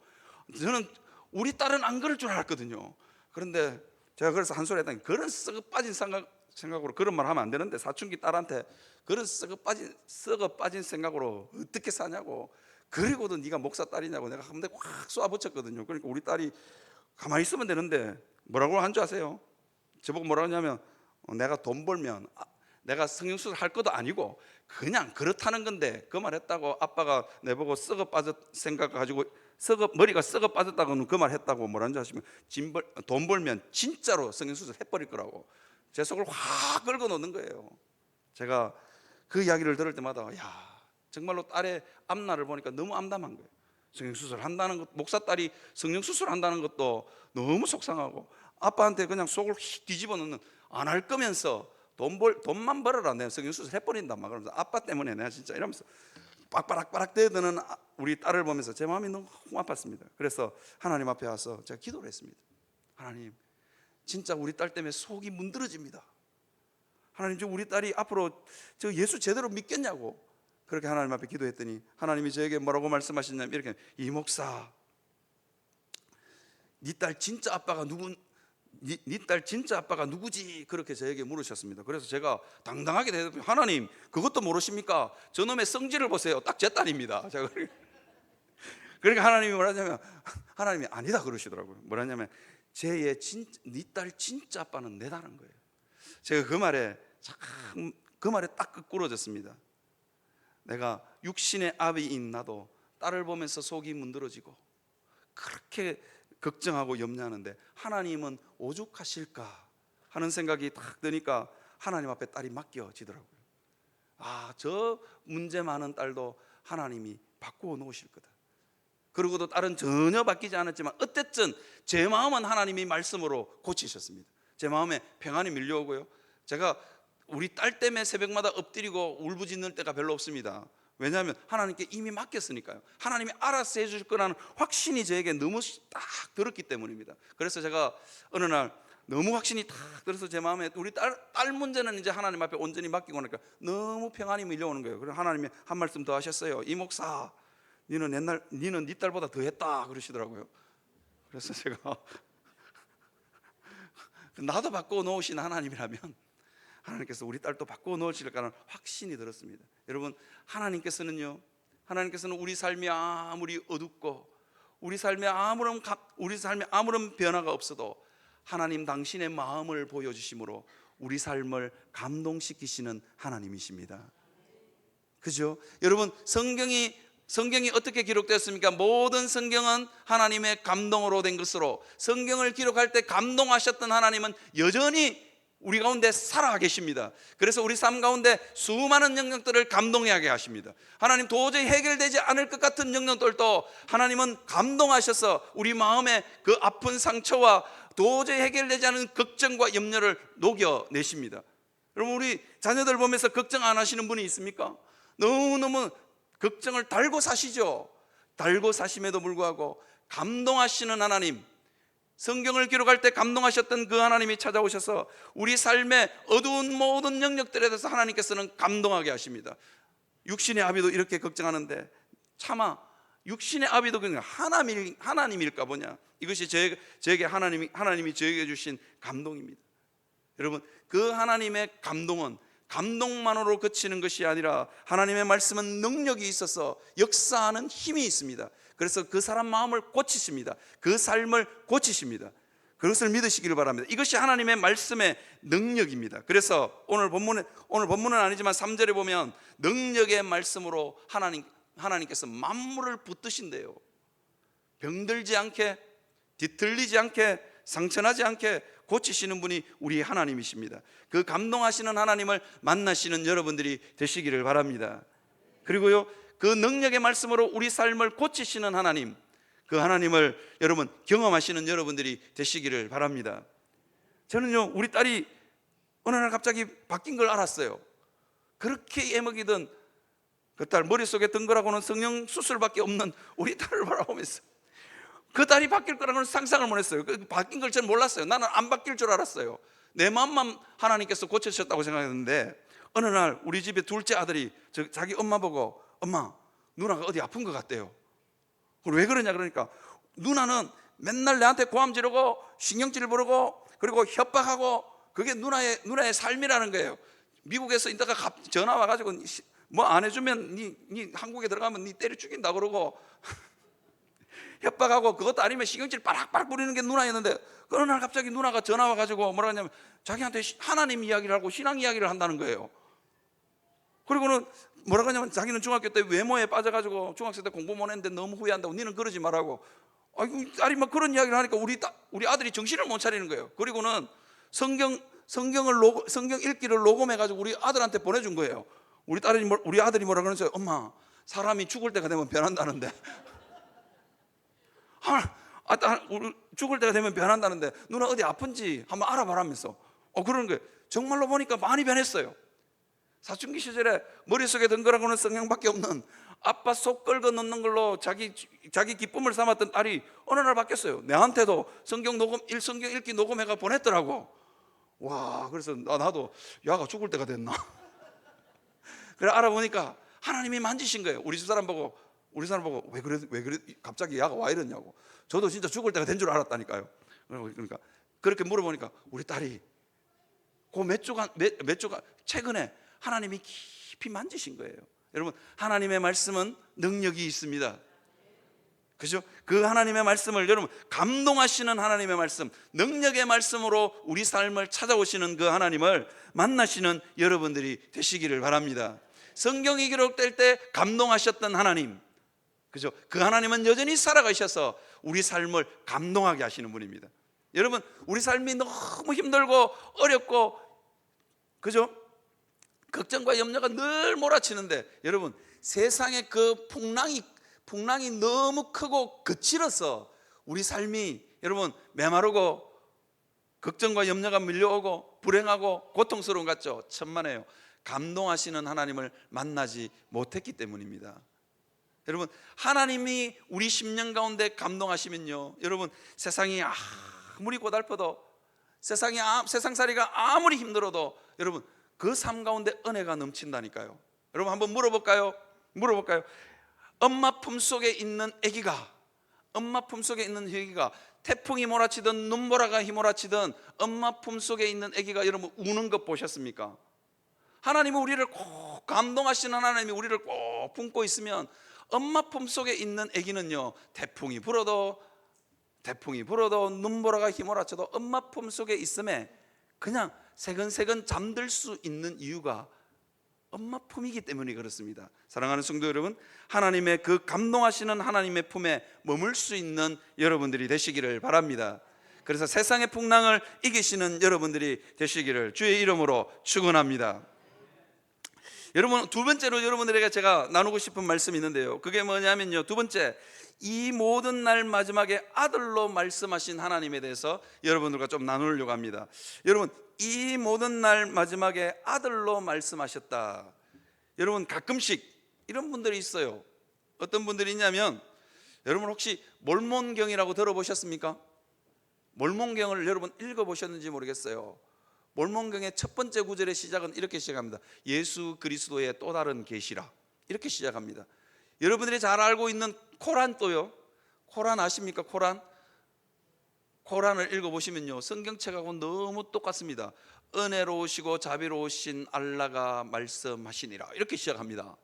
저는 우리 딸은 안 그럴 줄 알았거든요. 그런데 제가 그래서 한 소리 했더니 그런 썩어 빠진 생각으로 그런 말 하면 안 되는데 사춘기 딸한테 그런 썩어 빠진 생각으로 어떻게 사냐고, 그리고도 네가 목사 딸이냐고 내가 한 대 확 쏘아붙였거든요. 그러니까 우리 딸이 가만히 있으면 되는데 뭐라고 한 줄 아세요? 저보고 뭐라고 하냐면 내가 돈 벌면 내가 성형수술 할 것도 아니고 그냥 그렇다는 건데 그 말 했다고 아빠가 내보고 썩어 빠졌 생각 가지고 머리가 썩어 빠졌다고는 그 말 했다고 뭐라는 줄 아시면 돈 벌면 진짜로 성형수술 해버릴 거라고 제 속을 확 긁어 놓는 거예요. 제가 그 이야기를 들을 때마다 정말로 딸의 앞날을 보니까 너무 암담한 거예요. 성형수술 한다는 것, 목사 딸이 성형수술 한다는 것도 너무 속상하고 아빠한테 그냥 속을 휙 뒤집어 놓는, 안 할 거면서 돈만 벌어라 내가 성형수술 해버린다 막 그러면서 아빠 때문에 내가 진짜 이러면서 빡빡빡 대드는 우리 딸을 보면서 제 마음이 너무 아팠습니다. 그래서 하나님 앞에 와서 제가 기도를 했습니다. 하나님, 진짜 우리 딸 때문에 속이 문드러집니다. 하나님, 저 우리 딸이 앞으로 저 예수 제대로 믿겠냐고 그렇게 하나님 앞에 기도했더니 하나님이 저에게 뭐라고 말씀하셨냐면 이렇게, 이 목사, 네 딸 진짜 아빠가 누구지? 그렇게 저에게 물으셨습니다. 그래서 제가 당당하게 대답해요. 하나님, 그것도 모르십니까? 저놈의 성질을 보세요. 딱 제 딸입니다. 제가 그러니까 하나님이 뭐라냐면 하나님이 아니다 그러시더라고요. 뭐라냐면 네 딸 진짜 아빠는 내다는 거예요. 제가 그 말에 딱 끄꾸러졌습니다. 내가 육신의 아비인 나도 딸을 보면서 속이 문드러지고 그렇게 걱정하고 염려하는데 하나님은 오죽하실까 하는 생각이 딱 드니까 하나님 앞에 딸이 맡겨지더라고요. 저 문제 많은 딸도 하나님이 바꾸어 놓으실 거다. 그리고도 딸은 전혀 바뀌지 않았지만 어쨌든 제 마음은 하나님이 말씀으로 고치셨습니다. 제 마음에 평안이 밀려오고요. 제가 우리 딸 때문에 새벽마다 엎드리고 울부짖는 때가 별로 없습니다. 왜냐하면 하나님께 이미 맡겼으니까요. 하나님이 알아서 해주실 거라는 확신이 저에게 너무 딱 들었기 때문입니다. 그래서 제가 어느 날 너무 확신이 딱 들어서 네 마음에 우리 딸 문제는 이제 하나님 앞에 온전히 맡기고 나니까 너무 평안이 밀려오는 거예요. 그래서 하나님이 한 말씀 더 하셨어요. 이 목사, 니는 네 딸보다 더 했다 그러시더라고요. 그래서 제가 나도 바꿔 놓으신 하나님이라면 하나님께서 우리 딸도 바꿔 놓으실 거라는 확신이 들었습니다. 여러분, 하나님께서는 우리 삶이 아무리 어둡고 우리 삶에 아무런 변화가 없어도 하나님 당신의 마음을 보여주심으로 우리 삶을 감동시키시는 하나님이십니다. 그죠? 여러분, 성경이 성경이 어떻게 기록되었습니까? 모든 성경은 하나님의 감동으로 된 것으로, 성경을 기록할 때 감동하셨던 하나님은 여전히 우리 가운데 살아 계십니다. 그래서 우리 삶 가운데 수많은 영역들을 감동하게 하십니다. 하나님 도저히 해결되지 않을 것 같은 영역들도 하나님은 감동하셔서 우리 마음의 그 아픈 상처와 도저히 해결되지 않은 걱정과 염려를 녹여내십니다. 여러분, 우리 자녀들 보면서 걱정 안 하시는 분이 있습니까? 너무너무 걱정을 달고 사시죠. 달고 사심에도 불구하고 감동하시는 하나님, 성경을 기록할 때 감동하셨던 그 하나님이 찾아오셔서 우리 삶의 어두운 모든 영역들에 대해서 하나님께서는 감동하게 하십니다. 육신의 아비도 이렇게 걱정하는데 차마 육신의 아비도 그냥 하나님일까 보냐. 이것이 저에게 하나님이 저에게 주신 감동입니다. 여러분, 그 하나님의 감동은 감동만으로 그치는 것이 아니라 하나님의 말씀은 능력이 있어서 역사하는 힘이 있습니다. 그래서 그 사람 마음을 고치십니다. 그 삶을 고치십니다. 그것을 믿으시기를 바랍니다. 이것이 하나님의 말씀의 능력입니다. 그래서 오늘 본문은 아니지만 3절에 보면 능력의 말씀으로 하나님께서 만물을 붙드신대요. 병들지 않게, 뒤틀리지 않게, 상처나지 않게 고치시는 분이 우리 하나님이십니다. 그 감동하시는 하나님을 만나시는 여러분들이 되시기를 바랍니다. 그리고요, 그 능력의 말씀으로 우리 삶을 고치시는 하나님, 그 하나님을 여러분 경험하시는 여러분들이 되시기를 바랍니다. 저는요, 우리 딸이 어느 날 갑자기 바뀐 걸 알았어요. 그렇게 애먹이던 그 딸 머릿속에 든 거라고는 성령 수술밖에 없는 우리 딸을 바라보면서 그 딸이 바뀔 거라고는 상상을 못 했어요. 바뀐 걸 저는 몰랐어요. 나는 안 바뀔 줄 알았어요. 내 마음만 하나님께서 고쳐주셨다고 생각했는데 어느 날 우리 집에 둘째 아들이 자기 엄마 보고 엄마, 누나가 어디 아픈 것 같대요. 왜 그러냐 그러니까 누나는 맨날 내한테 고함 지르고 신경질 부르고 그리고 협박하고 그게 누나의 삶이라는 거예요. 미국에서 있다가 전화 와가지고 뭐 안 해주면 니 한국에 들어가면 니 때려 죽인다 그러고 협박하고 그것도 아니면 신경질 빠락빠락 부리는 게 누나였는데 어느 날 갑자기 누나가 전화 와가지고 뭐라 하냐면 자기한테 하나님 이야기를 하고 신앙 이야기를 한다는 거예요. 그리고는 뭐라 하냐면 자기는 중학교 때 외모에 빠져가지고 중학생 때 공부 못 했는데 너무 후회한다고. 니는 그러지 말라고. 아이고, 딸이 막 그런 이야기를 하니까 우리 아들이 정신을 못 차리는 거예요. 그리고는 성경 읽기를 녹음해가지고 우리 아들한테 보내준 거예요. 우리 아들이 뭐라 그러는지 엄마, 사람이 죽을 때가 되면 변한다는데 죽을 때가 되면 변한다는데 누나 어디 아픈지 한번 알아봐라면서 그러는 거예요. 정말로 보니까 많이 변했어요. 사춘기 시절에 머릿속에 든 거라고는 성경밖에 없는 아빠 속 긁어 넣는 걸로 자기 기쁨을 삼았던 딸이 어느 날 바뀌었어요. 내한테도 성경 읽기 녹음해가 보냈더라고. 와, 그래서 나도 야가 죽을 때가 됐나? 그래 알아보니까 하나님이 만지신 거예요. 우리 사람 보고 왜 그래 갑자기 야가 와 이러냐고. 저도 진짜 죽을 때가 된 줄 알았다니까요. 그러니까 그렇게 물어보니까 우리 딸이 그 몇 주간 최근에 하나님이 깊이 만지신 거예요. 여러분, 하나님의 말씀은 능력이 있습니다. 그죠? 그 하나님의 말씀을 여러분 감동하시는 하나님의 말씀, 능력의 말씀으로 우리 삶을 찾아오시는 그 하나님을 만나시는 여러분들이 되시기를 바랍니다. 성경이 기록될 때 감동하셨던 하나님, 그죠? 그 하나님은 여전히 살아가셔서 우리 삶을 감동하게 하시는 분입니다. 여러분, 우리 삶이 너무 힘들고 어렵고, 그죠? 걱정과 염려가 늘 몰아치는데 여러분, 세상의 그 풍랑이 너무 크고 거칠어서 우리 삶이 여러분 메마르고 걱정과 염려가 밀려오고 불행하고 고통스러운 것 같죠? 천만에요. 감동하시는 하나님을 만나지 못했기 때문입니다. 여러분, 하나님이 우리 심령 가운데 감동하시면요, 여러분 세상이 아무리 고달퍼도 세상살이가 아무리 힘들어도 여러분 그 삶 가운데 은혜가 넘친다니까요. 여러분 한번 물어볼까요? 엄마 품속에 있는 아기가 태풍이 몰아치든 눈보라가 휘몰아치든 엄마 품속에 있는 아기가 여러분 우는 것 보셨습니까? 하나님은 우리를 꼭 감동하시는 하나님이 우리를 꼭 품고 있으면 엄마 품속에 있는 아기는요, 태풍이 불어도 눈보라가 휘몰아쳐도 엄마 품속에 있음에 그냥 세근세근 잠들 수 있는 이유가 엄마 품이기 때문에 그렇습니다. 사랑하는 성도 여러분, 하나님의 그 감동하시는 하나님의 품에 머물 수 있는 여러분들이 되시기를 바랍니다. 그래서 세상의 풍랑을 이기시는 여러분들이 되시기를 주의 이름으로 축원합니다. 여러분, 두 번째로 여러분들에게 제가 나누고 싶은 말씀이 있는데요, 그게 뭐냐면요, 두 번째, 이 모든 날 마지막에 아들로 말씀하신 하나님에 대해서 여러분들과 좀 나누려고 합니다. 여러분, 이 모든 날 마지막에 아들로 말씀하셨다. 여러분, 가끔씩 이런 분들이 있어요. 어떤 분들이 있냐면, 여러분 혹시 몰몬경이라고 들어보셨습니까? 몰몬경을 여러분 읽어보셨는지 모르겠어요. 몰몬경의 첫 번째 구절의 시작은 이렇게 시작합니다. 예수 그리스도의 또 다른 계시라, 이렇게 시작합니다. 여러분들이 잘 알고 있는 코란도요, 코란 아십니까? 코란을 읽어보시면요, 성경책하고 너무 똑같습니다. 은혜로우시고 자비로우신 알라가 말씀하시니라, 이렇게 시작합니다.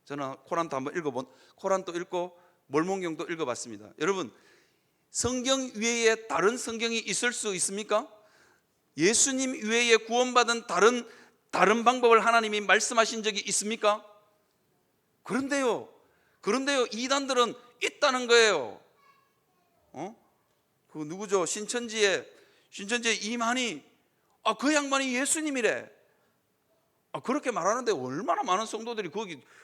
저는 코란도 한번 코란도 읽고 몰몬경도 읽어봤습니다. 여러분, 성경 외에 다른 성경이 있을 수 있습니까? 예수님 외에 구원받은 다른 방법을 하나님이 말씀하신 적이 있습니까? 그런데요, 이단들은 있다는 거예요. 그 누구죠? 신천지의 이만희, 그 양반이 예수님이래. 그렇게 말하는데 얼마나 많은 성도들이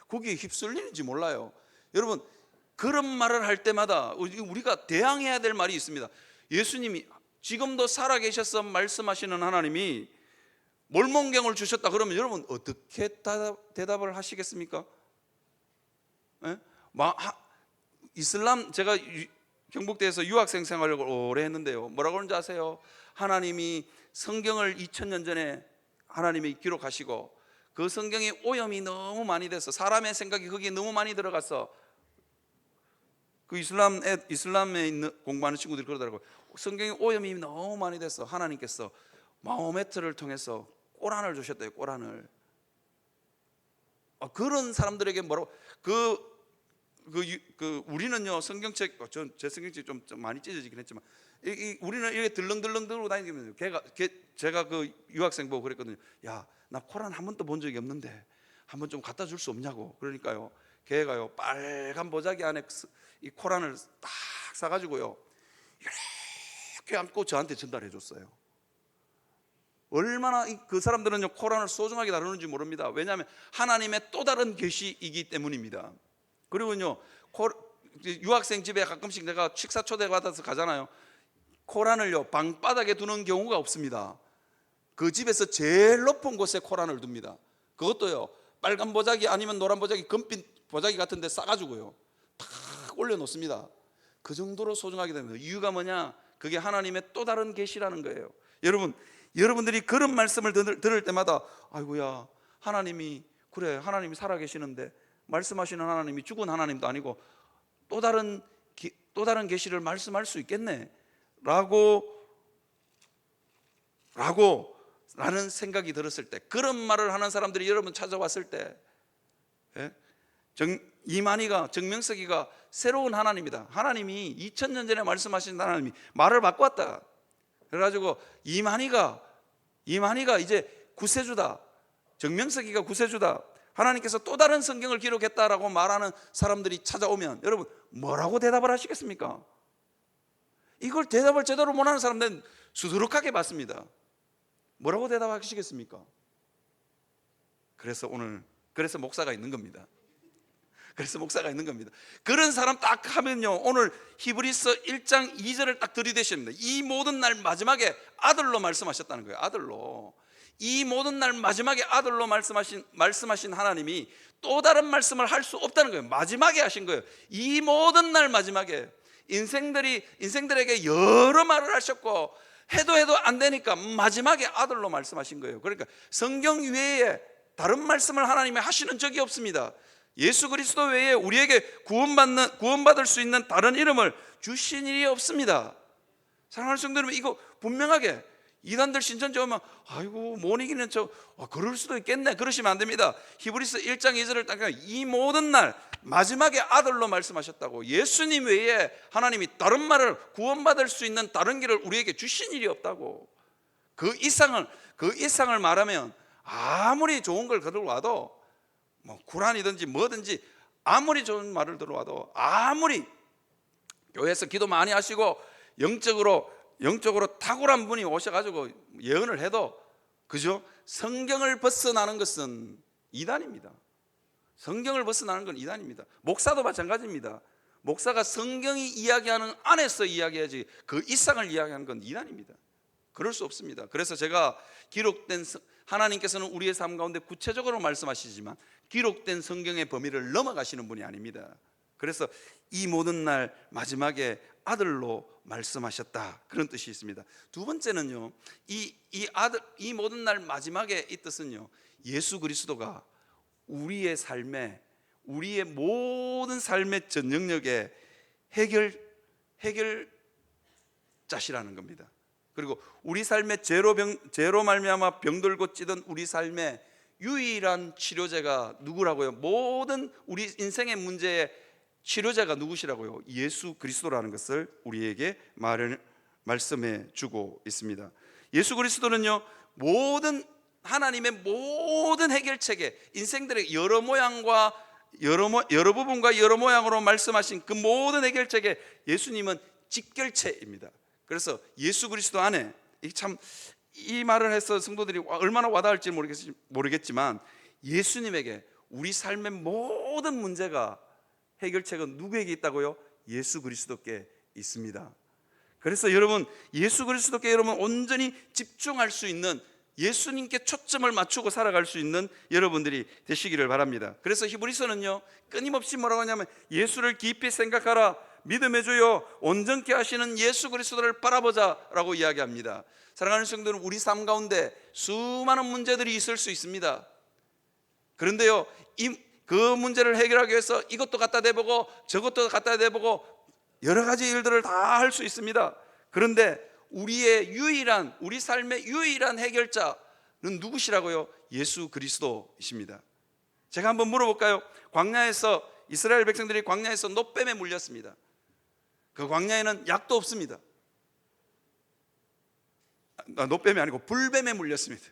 거기에 휩쓸리는지 몰라요. 여러분, 그런 말을 할 때마다 우리가 대항해야 될 말이 있습니다. 예수님이 지금도 살아계셔서 말씀하시는 하나님이 몰몬경을 주셨다 그러면 여러분 어떻게 대답을 하시겠습니까? 이슬람, 제가 경북대에서 유학생 생활을 오래 했는데요, 뭐라고 하는지 아세요? 하나님이 성경을 2000년 전에 하나님이 기록하시고 그 성경이 오염이 너무 많이 돼서 사람의 생각이 거기에 너무 많이 들어가서, 그 이슬람에 있는 공부하는 친구들이 그러더라고요. 성경이 오염이 너무 많이 돼서 하나님께서 마호메트를 통해서 꼬란을 주셨대요. 꼬란을. 그런 사람들에게 뭐라고, 우리는요, 성경책, 제 성경책 좀 많이 찢어지긴 했지만, 우리는 이렇게 들렁들렁 들고 다니면서, 제가 그 유학생 보고 그랬거든요. 야, 나 코란 한 번도 본 적이 없는데 한번 좀 갖다 줄 수 없냐고. 그러니까요, 걔가요, 빨간 보자기 안에 이 코란을 딱 사가지고요, 이렇게 안고 저한테 전달해 줬어요. 얼마나 그 사람들은요, 코란을 소중하게 다루는지 모릅니다. 왜냐하면 하나님의 또 다른 계시이기 때문입니다. 그리고요, 유학생 집에 가끔씩 내가 식사 초대받아서 가잖아요. 코란을요, 방바닥에 두는 경우가 없습니다. 그 집에서 제일 높은 곳에 코란을 둡니다. 그것도요, 빨간 보자기 아니면 노란 보자기, 금빛 보자기 같은 데 싸가지고요, 탁 올려놓습니다. 그 정도로 소중하게 됩니다. 이유가 뭐냐? 그게 하나님의 또 다른 계시라는 거예요. 여러분들이 그런 말씀을 들을 때마다, 아이고야, 하나님이 살아계시는데 말씀하시는 하나님이 죽은 하나님도 아니고 또 다른 계시를 말씀할 수 있겠네 라는 생각이 들었을 때, 그런 말을 하는 사람들이 여러분 찾아왔을 때, 이만희가, 정명석이가 새로운 하나님이다, 하나님이 2000년 전에 말씀하신 하나님이 말을 바꿨다, 그래가지고 이만희가 이제 구세주다, 정명석이가 구세주다, 하나님께서 또 다른 성경을 기록했다라고 말하는 사람들이 찾아오면 여러분 뭐라고 대답을 하시겠습니까? 이걸 대답을 제대로 못하는 사람들은 수두룩하게 받습니다. 뭐라고 대답하시겠습니까? 그래서 목사가 있는 겁니다. 그런 사람 딱 하면요, 오늘 히브리서 1장 2절을 딱 들이대십니다. 이 모든 날 마지막에 아들로 말씀하셨다는 거예요. 아들로. 이 모든 날 마지막에 아들로 말씀하신 하나님이 또 다른 말씀을 할 수 없다는 거예요. 마지막에 하신 거예요. 이 모든 날 마지막에 인생들에게 여러 말을 하셨고 해도 안 되니까 마지막에 아들로 말씀하신 거예요. 그러니까 성경 외에 다른 말씀을 하나님이 하시는 적이 없습니다. 예수 그리스도 외에 우리에게 구원받을 수 있는 다른 이름을 주신 일이 없습니다. 사랑하는 성도 여러분, 이거 분명하게 이단들 신천지 오면 아이고 못 이기는 그럴 수도 있겠네 그러시면 안 됩니다. 히브리서 1장 2절을 딱 이 모든 날 마지막에 아들로 말씀하셨다고. 예수님 외에 하나님이 다른 말을, 구원받을 수 있는 다른 길을 우리에게 주신 일이 없다고. 그 이상을 말하면 아무리 좋은 걸 가지고 와도 뭐 구란이든지 뭐든지 아무리 좋은 말을 들어와도, 아무리 교회에서 기도 많이 하시고 영적으로 탁월한 분이 오셔가지고 예언을 해도, 그죠? 성경을 벗어나는 것은 이단입니다. 성경을 벗어나는 건 이단입니다. 목사도 마찬가지입니다. 목사가 성경이 이야기하는 안에서 이야기하지 그 이상을 이야기하는 건 이단입니다. 그럴 수 없습니다. 그래서 제가 기록된, 하나님께서는 우리의 삶 가운데 구체적으로 말씀하시지만 기록된 성경의 범위를 넘어가시는 분이 아닙니다. 그래서 이 모든 날 마지막에 아들로 말씀하셨다, 그런 뜻이 있습니다. 두 번째는요, 이 모든 날 마지막에 이 뜻은요, 예수 그리스도가 우리의 삶에, 우리의 모든 삶의 전 영역의 해결자시라는 겁니다. 그리고 우리 삶의 죄로 말미암아 병들고 찌든 우리 삶의 유일한 치료제가 누구라고요? 모든 우리 인생의 문제의 치료제가 누구시라고요? 예수 그리스도라는 것을 우리에게 말씀해 주고 있습니다. 예수 그리스도는요, 하나님의 모든 해결책에, 인생들의 여러 모양과 여러 부분과 여러 모양으로 말씀하신 그 모든 해결책에 예수님은 직결체입니다. 그래서 예수 그리스도 안에, 이 말을 해서 성도들이 얼마나 와닿을지 모르겠지만 예수님에게 우리 삶의 모든 문제가, 해결책은 누구에게 있다고요? 예수 그리스도께 있습니다. 그래서 여러분, 예수 그리스도께 여러분 온전히 집중할 수 있는, 예수님께 초점을 맞추고 살아갈 수 있는 여러분들이 되시기를 바랍니다. 그래서 히브리서는요, 끊임없이 뭐라고 하냐면 예수를 깊이 생각하라, 믿음의 주요 온전케 하시는 예수 그리스도를 바라보자 라고 이야기합니다. 사랑하는 성도는, 우리 삶 가운데 수많은 문제들이 있을 수 있습니다. 그런데요, 그 문제를 해결하기 위해서 이것도 갖다 대보고 저것도 갖다 대보고 여러 가지 일들을 다 할 수 있습니다. 그런데 우리 삶의 유일한 해결자는 누구시라고요? 예수 그리스도이십니다. 제가 한번 물어볼까요? 이스라엘 백성들이 광야에서 노뱀에 물렸습니다. 그 광야에는 약도 없습니다. 노뱀이 아니고 불뱀에 물렸습니다.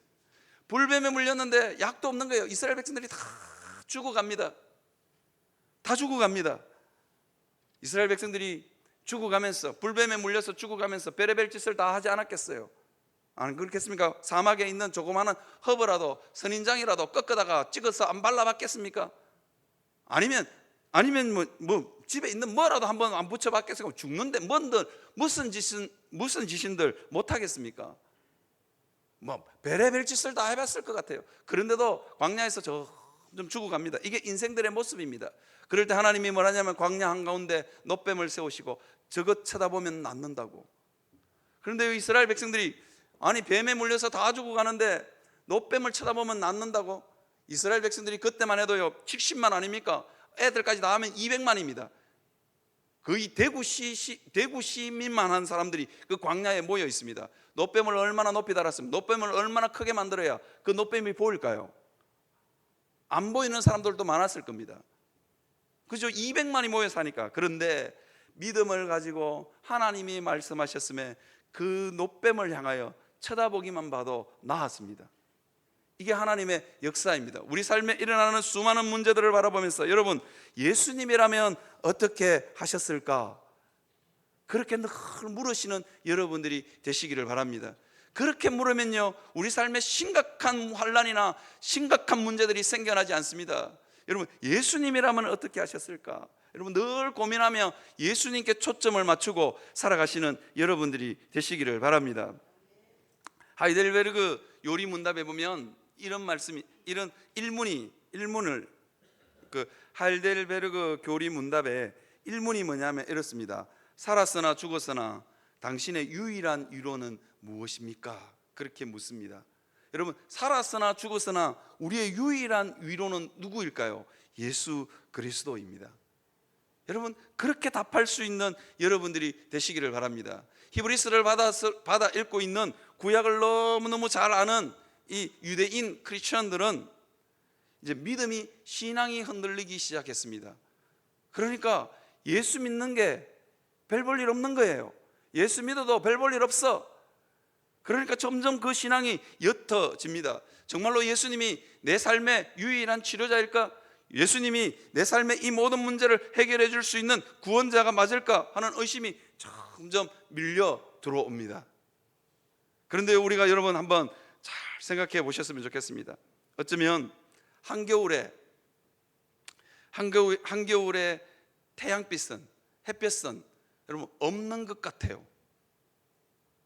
불뱀에 물렸는데 약도 없는 거예요. 이스라엘 백성들이 다 죽어갑니다. 다 죽어갑니다. 이스라엘 백성들이 죽어가면서, 불뱀에 물려서 죽어가면서 별의별 짓을 다 하지 않았겠어요? 안 그렇겠습니까? 사막에 있는 조그마한 허브라도, 선인장이라도 꺾어다가 찍어서 안 발라봤겠습니까? 아니면 뭐 집에 있는 뭐라도 한번 안 붙여봤겠습니까? 죽는데 무슨 짓인들 못하겠습니까? 뭐 별의별 짓을 다 해봤을 것 같아요. 그런데도 광야에서 좀 죽어갑니다. 이게 인생들의 모습입니다. 그럴 때 하나님이 뭐라냐면 광야 한가운데 노뱀을 세우시고 저것 쳐다보면 낫는다고. 그런데 이스라엘 백성들이, 아니 뱀에 물려서 다 죽어가는데 노뱀을 쳐다보면 낫는다고? 이스라엘 백성들이 그때만 해도요 70만 아닙니까? 애들까지 다 하면 200만입니다. 거의 대구 시민만 한 사람들이 그 광야에 모여 있습니다. 노뱀을 얼마나 높이 달았습니까? 노뱀을 얼마나 크게 만들어야 그 노뱀이 보일까요? 안 보이는 사람들도 많았을 겁니다. 그죠? 200만이 모여 사니까. 그런데 믿음을 가지고 하나님이 말씀하셨음에 그 노뱀을 향하여 쳐다보기만 봐도 나았습니다. 이게 하나님의 역사입니다. 우리 삶에 일어나는 수많은 문제들을 바라보면서, 여러분, 예수님이라면 어떻게 하셨을까? 그렇게 늘 물으시는 여러분들이 되시기를 바랍니다. 그렇게 물으면요, 우리 삶에 심각한 환난이나 심각한 문제들이 생겨나지 않습니다. 여러분, 예수님이라면 어떻게 하셨을까? 여러분, 늘 고민하며 예수님께 초점을 맞추고 살아가시는 여러분들이 되시기를 바랍니다. 하이델베르그 요리 문답에 보면 이런 일문을 그 하이델베르그 교리 문답에 일문이 뭐냐면 이렇습니다. 살았으나 죽었으나 당신의 유일한 위로는 무엇입니까? 그렇게 묻습니다. 여러분, 살았으나 죽었으나 우리의 유일한 위로는 누구일까요? 예수 그리스도입니다. 여러분, 그렇게 답할 수 있는 여러분들이 되시기를 바랍니다. 히브리서를 받아 읽고 있는, 구약을 너무너무 잘 아는 이 유대인 크리스천들은 이제 신앙이 흔들리기 시작했습니다. 그러니까 예수 믿는 게 별 볼 일 없는 거예요. 예수 믿어도 별 볼 일 없어. 그러니까 점점 그 신앙이 옅어집니다. 정말로 예수님이 내 삶의 유일한 치료자일까? 예수님이 내 삶의 이 모든 문제를 해결해 줄 수 있는 구원자가 맞을까 하는 의심이 점점 밀려 들어옵니다. 그런데 우리가 여러분 한번 잘 생각해 보셨으면 좋겠습니다. 어쩌면 한겨울에 태양빛은, 햇볕은 여러분 없는 것 같아요.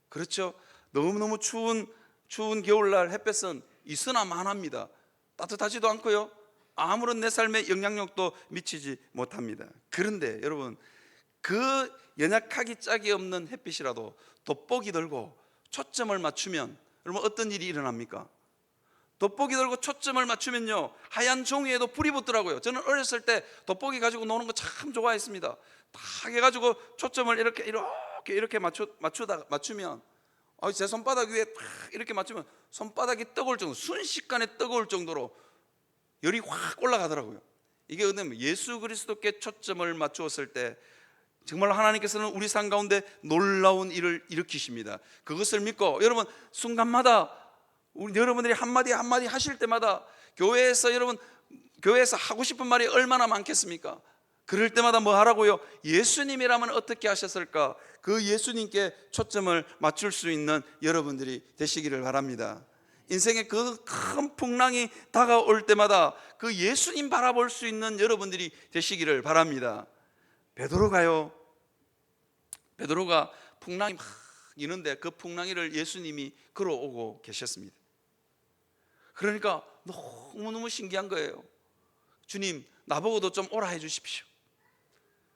그렇죠? 너무너무 추운 겨울날 햇볕은 있으나 마나합니다. 따뜻하지도 않고요, 아무런 내 삶에 영향력도 미치지 못합니다. 그런데 여러분, 그 연약하기 짝이 없는 햇빛이라도 돋보기 들고 초점을 맞추면 여러분 어떤 일이 일어납니까? 돋보기 들고 초점을 맞추면요, 하얀 종이에도 불이 붙더라고요. 저는 어렸을 때 돋보기 가지고 노는 거 참 좋아했습니다. 딱 해가지고 초점을 이렇게 맞추면 제 손바닥 위에 딱 이렇게 맞추면 손바닥이 뜨거울 정도, 순식간에 뜨거울 정도로 열이 확 올라가더라고요. 이게 뭐냐면 예수 그리스도께 초점을 맞추었을 때 정말 하나님께서는 우리 삶 가운데 놀라운 일을 일으키십니다. 그것을 믿고 여러분 순간마다 여러분들이 한마디 하실 때마다 교회에서 하고 싶은 말이 얼마나 많겠습니까? 그럴 때마다 뭐 하라고요? 예수님이라면 어떻게 하셨을까? 그 예수님께 초점을 맞출 수 있는 여러분들이 되시기를 바랍니다. 인생의 그 큰 풍랑이 다가올 때마다 그 예수님 바라볼 수 있는 여러분들이 되시기를 바랍니다. 베드로가 풍랑이 막 이는데 그 풍랑이를 예수님이 걸어오고 계셨습니다. 그러니까 너무너무 신기한 거예요. 주님, 나보고도 좀 오라 해주십시오.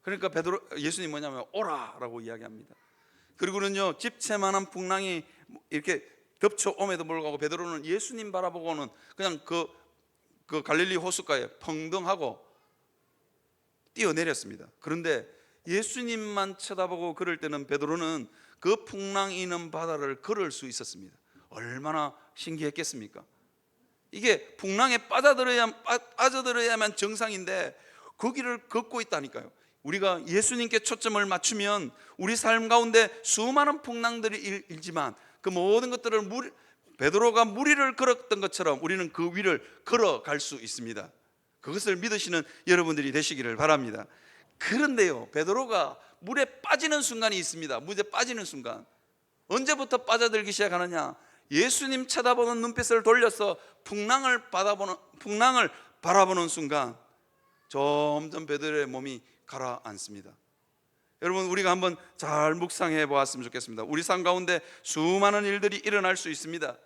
그러니까 예수님 뭐냐면 오라라고 이야기합니다. 그리고는요, 집채만한 풍랑이 이렇게 덮쳐옴에도 불구하고 베드로는 예수님 바라보고는 그냥 그 갈릴리 호숫가에 펑덩하고 뛰어내렸습니다. 그런데 예수님만 쳐다보고 걸을 때는 베드로는 그 풍랑 있는 바다를 걸을 수 있었습니다. 얼마나 신기했겠습니까? 이게 풍랑에 빠져들어야만 정상인데 거기를 걷고 있다니까요. 우리가 예수님께 초점을 맞추면 우리 삶 가운데 수많은 풍랑들이 일지만 그 모든 것들을 베드로가 무리를 걸었던 것처럼 우리는 그 위를 걸어갈 수 있습니다. 그것을 믿으시는 여러분들이 되시기를 바랍니다. 그런데요, 베드로가 물에 빠지는 순간이 있습니다. 물에 빠지는 순간, 언제부터 빠져들기 시작하느냐? 예수님 쳐다보는 눈빛을 돌려서 풍랑을 바라보는 순간 점점 베드로의 몸이 가라앉습니다. 여러분, 우리가 한번 잘 묵상해 보았으면 좋겠습니다. 우리 삶 가운데 수많은 일들이 일어날 수 있습니다.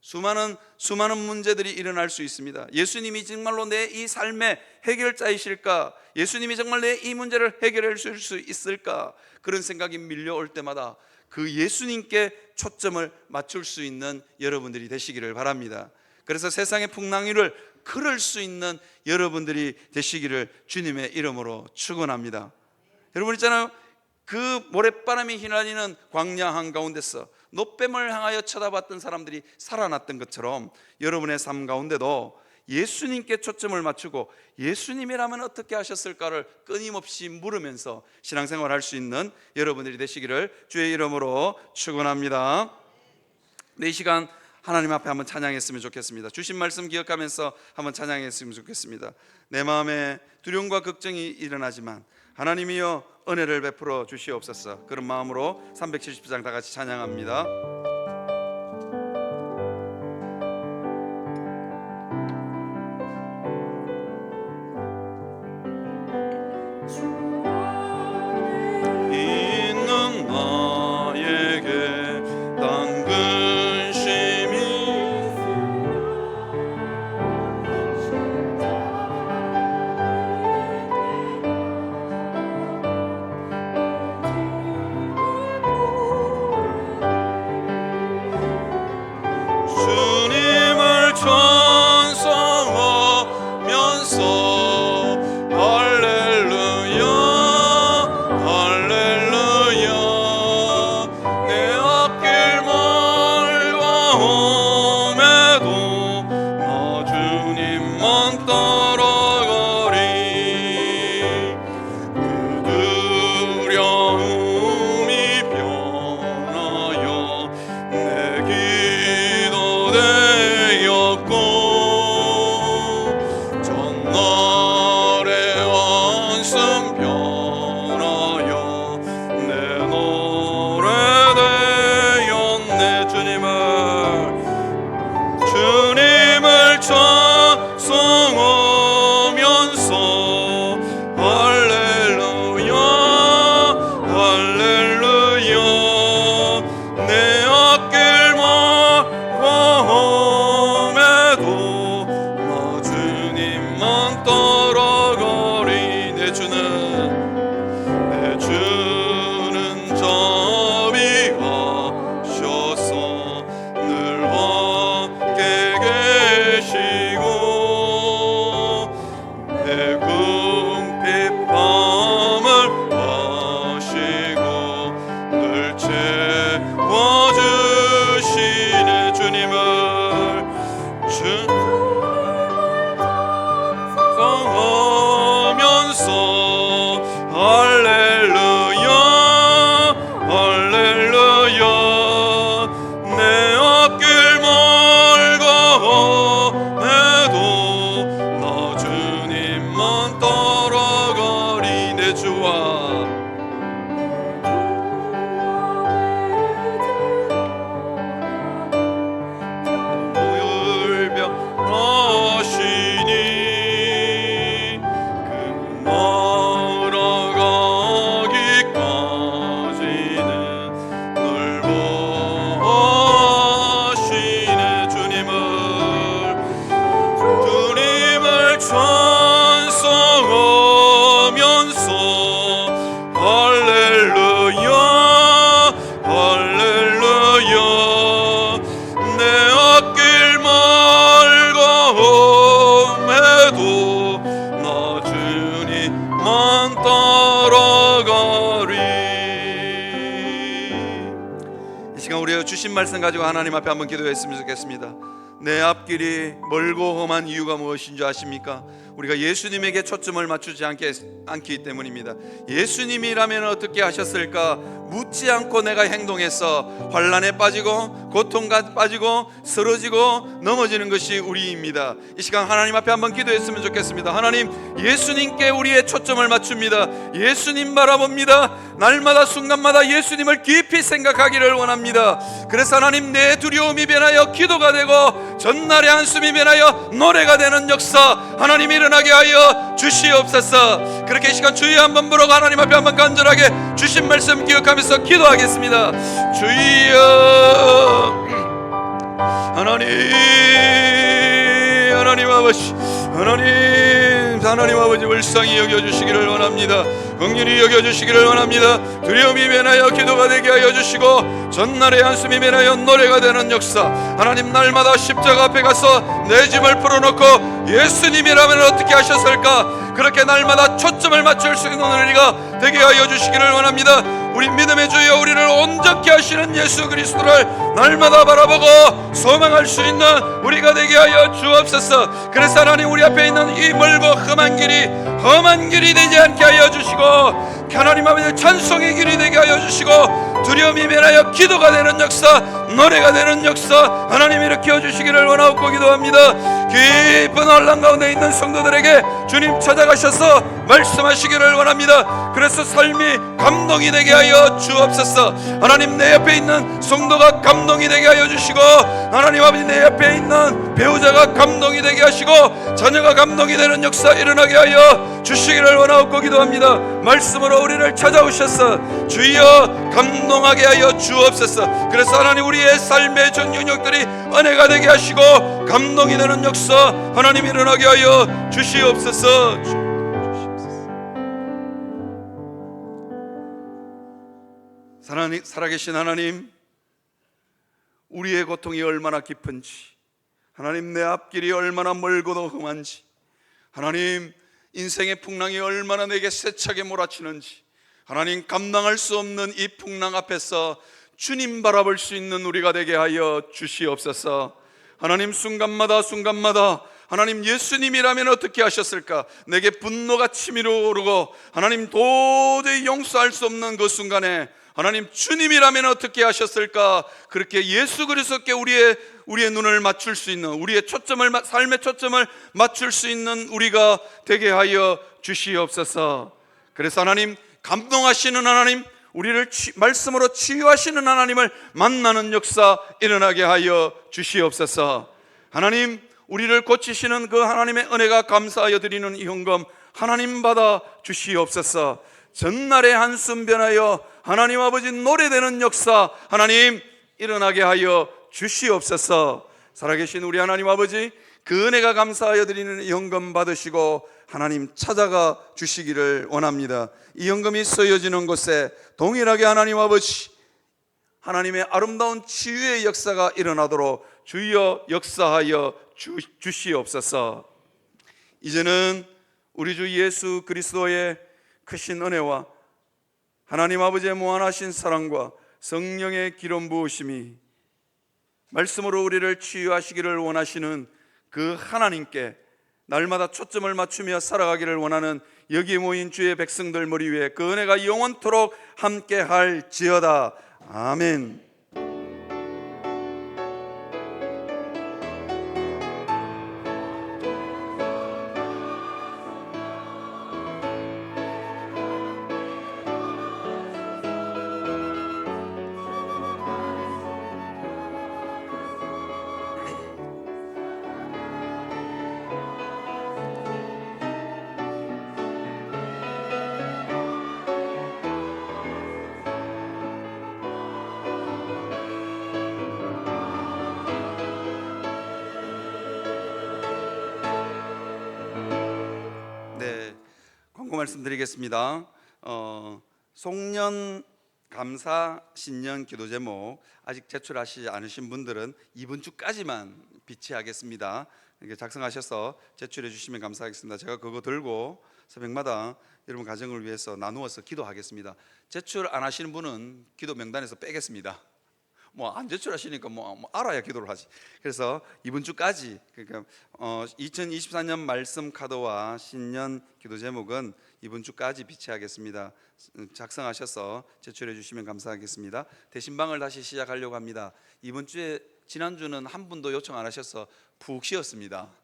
수많은 문제들이 일어날 수 있습니다. 예수님이 정말로 내 이 삶의 해결자이실까? 예수님이 정말 내 이 문제를 해결해 줄 수 있을까? 그런 생각이 밀려올 때마다 그 예수님께 초점을 맞출 수 있는 여러분들이 되시기를 바랍니다. 그래서 세상의 풍랑위를 걸을 수 있는 여러분들이 되시기를 주님의 이름으로 축원합니다. 여러분 있잖아요, 그 모래바람이 휘날리는 광야 한가운데서 노뱀을 향하여 쳐다봤던 사람들이 살아났던 것처럼 여러분의 삶 가운데도 예수님께 초점을 맞추고 예수님이라면 어떻게 하셨을까를 끊임없이 물으면서 신앙생활을 할 수 있는 여러분들이 되시기를 주의 이름으로 축원합니다. 이 시간 하나님 앞에 한번 찬양했으면 좋겠습니다. 주신 말씀 기억하면서 한번 찬양했으면 좋겠습니다. 내 마음에 두려움과 걱정이 일어나지만 하나님이여 은혜를 베풀어 주시옵소서. 그런 마음으로 370장 다 같이 찬양합니다. 있는 나에게 단 근심이 주님을 찬송하면서 할렐루야 할렐루야 내 앞길 말과 험에도 나 주님만 따라가리 그 두려움이 변하여 내 아시고 내 궁핍함을 아시고 늘 채워주시는 주님을 찬송하면서 할렐루야 할렐루야 내 앞길 멀고 험해도 나 주님만 따라가리 내 주와 물병하시니 그 날아가기까지는 늘 보시네 주님을 찬송하면서 할렐루야 할렐루야 내 앞길 멀고 험해도 나 주님만 따라가리. 이 시간 우리가 주신 말씀 가지고 하나님 앞에 한번 기도했으면 좋겠습니다. 내 앞길이 멀고 험한 이유가 무엇인 줄 아십니까? 우리가 예수님에게 초점을 맞추지 않기 때문입니다. 예수님이라면 어떻게 하셨을까 묻지 않고 내가 행동해서 환난에 빠지고 고통에 빠지고 쓰러지고 넘어지는 것이 우리입니다. 이 시간 하나님 앞에 한번 기도했으면 좋겠습니다. 하나님, 예수님께 우리의 초점을 맞춥니다. 예수님 바라봅니다. 날마다 순간마다 예수님을 깊이 생각하기를 원합니다. 그래서 하나님, 내 두려움이 변하여 기도가 되고 전날의 한숨이 변하여 노래가 되는 역사 하나님 일어나게 하여 주시옵소서. 그렇게 이 시간 주여 한번 부르고 하나님 앞에 한번 간절하게 주신 말씀 기억하면서 기도하겠습니다. 주여 하나님 아버지, 하나님 아버지 불쌍히 여겨주시기를 원합니다. 긍휼히 여겨주시기를 원합니다. 두려움이 변하여 기도가 되게 하여 주시고 전날의 한숨이 변하여 노래가 되는 역사 하나님, 날마다 십자가 앞에 가서 내 짐을 풀어놓고 예수님이라면 어떻게 하셨을까 그렇게 날마다 초점을 맞출 수 있는 우리가 되게 하여 주시기를 원합니다. 우리 믿음의 주여, 우리를 온전케 하시는 예수 그리스도를 날마다 바라보고 소망할 수 있는 우리가 되게 하여 주옵소서. 그래서 하나님, 우리 앞에 있는 이 멀고 험한 길이 되지 않게 하여 주시고 하나님 아버지 찬송의 길이 되게 하여 주시고 두려움이 변하여 기도가 되는 역사, 노래가 되는 역사 하나님 일으켜 주시기를 원하옵고 기도합니다. 깊은 환난 가운데 있는 성도들에게 주님 찾아가셔서 말씀하시기를 원합니다. 그래서 삶이 감동이 되게 하여 주옵소서. 하나님, 내 옆에 있는 성도가 감동이 되게 하여 주시고 하나님 아버지, 내 옆에 있는 배우자가 감동이 되게 하시고 자녀가 감동이 되는 역사 일어나게 하여 주시기를 원하옵고 기도합니다. 말씀으로 우리를 찾아오셔서 주여 감동하게 하여 주옵소서. 그래서 하나님, 우리의 삶의 전 영역들이 은혜가 되게 하시고 감동이 되는 역사 하나님 일어나게 하여 주시옵소서. 살아계신 하나님, 우리의 고통이 얼마나 깊은지, 하나님 내 앞길이 얼마나 멀고도 험한지, 하나님 인생의 풍랑이 얼마나 내게 세차게 몰아치는지, 하나님 감당할 수 없는 이 풍랑 앞에서 주님 바라볼 수 있는 우리가 되게 하여 주시옵소서. 하나님, 순간마다 하나님, 예수님이라면 어떻게 하셨을까 내게 분노가 치밀어 오르고 하나님 도저히 용서할 수 없는 그 순간에 하나님, 주님이라면 어떻게 하셨을까 그렇게 예수 그리스도께 우리의 눈을 맞출 수 있는, 우리의 삶의 초점을 맞출 수 있는 우리가 되게 하여 주시옵소서. 그래서 하나님, 감동하시는 하나님, 우리를 말씀으로 치유하시는 하나님을 만나는 역사 일어나게 하여 주시옵소서. 하나님, 우리를 고치시는 그 하나님의 은혜가 감사하여 드리는 이 헌금 하나님 받아 주시옵소서. 전날의 한숨 변하여 하나님 아버지 노래되는 역사 하나님 일어나게 하여 주시옵소서. 살아계신 우리 하나님 아버지, 그 은혜가 감사하여 드리는 이 헌금 받으시고 하나님 찾아가 주시기를 원합니다. 이 헌금이 쓰여지는 곳에 동일하게 하나님 아버지 하나님의 아름다운 치유의 역사가 일어나도록 주여 역사하여 주시옵소서. 이제는 우리 주 예수 그리스도의 크신 은혜와 하나님 아버지의 무한하신 사랑과 성령의 기름 부으심이 말씀으로 우리를 치유하시기를 원하시는 그 하나님께 날마다 초점을 맞추며 살아가기를 원하는 여기 모인 주의 백성들 머리 위에 그 은혜가 영원토록 함께 할지어다. 아멘. 네, 광고 말씀드리겠습니다. 송년 감사 신년 기도 제목 아직 제출하시지 않으신 분들은 이번 주까지만 비치하겠습니다. 이렇게 작성하셔서 제출해 주시면 감사하겠습니다. 제가 그거 들고 새벽마다 여러분 가정을 위해서 나누어서 기도하겠습니다. 제출 안 하시는 분은 기도 명단에서 빼겠습니다. 뭐 안 제출하시니까 뭐 알아야 기도를 하지. 그래서 이번 주까지, 그러니까 2024년 말씀 카드와 신년 기도 제목은 이번 주까지 비치하겠습니다. 작성하셔서 제출해 주시면 감사하겠습니다. 대신방을 다시 시작하려고 합니다. 이번 주에 지난주는 한 분도 요청 안 하셔서 푹 쉬었습니다.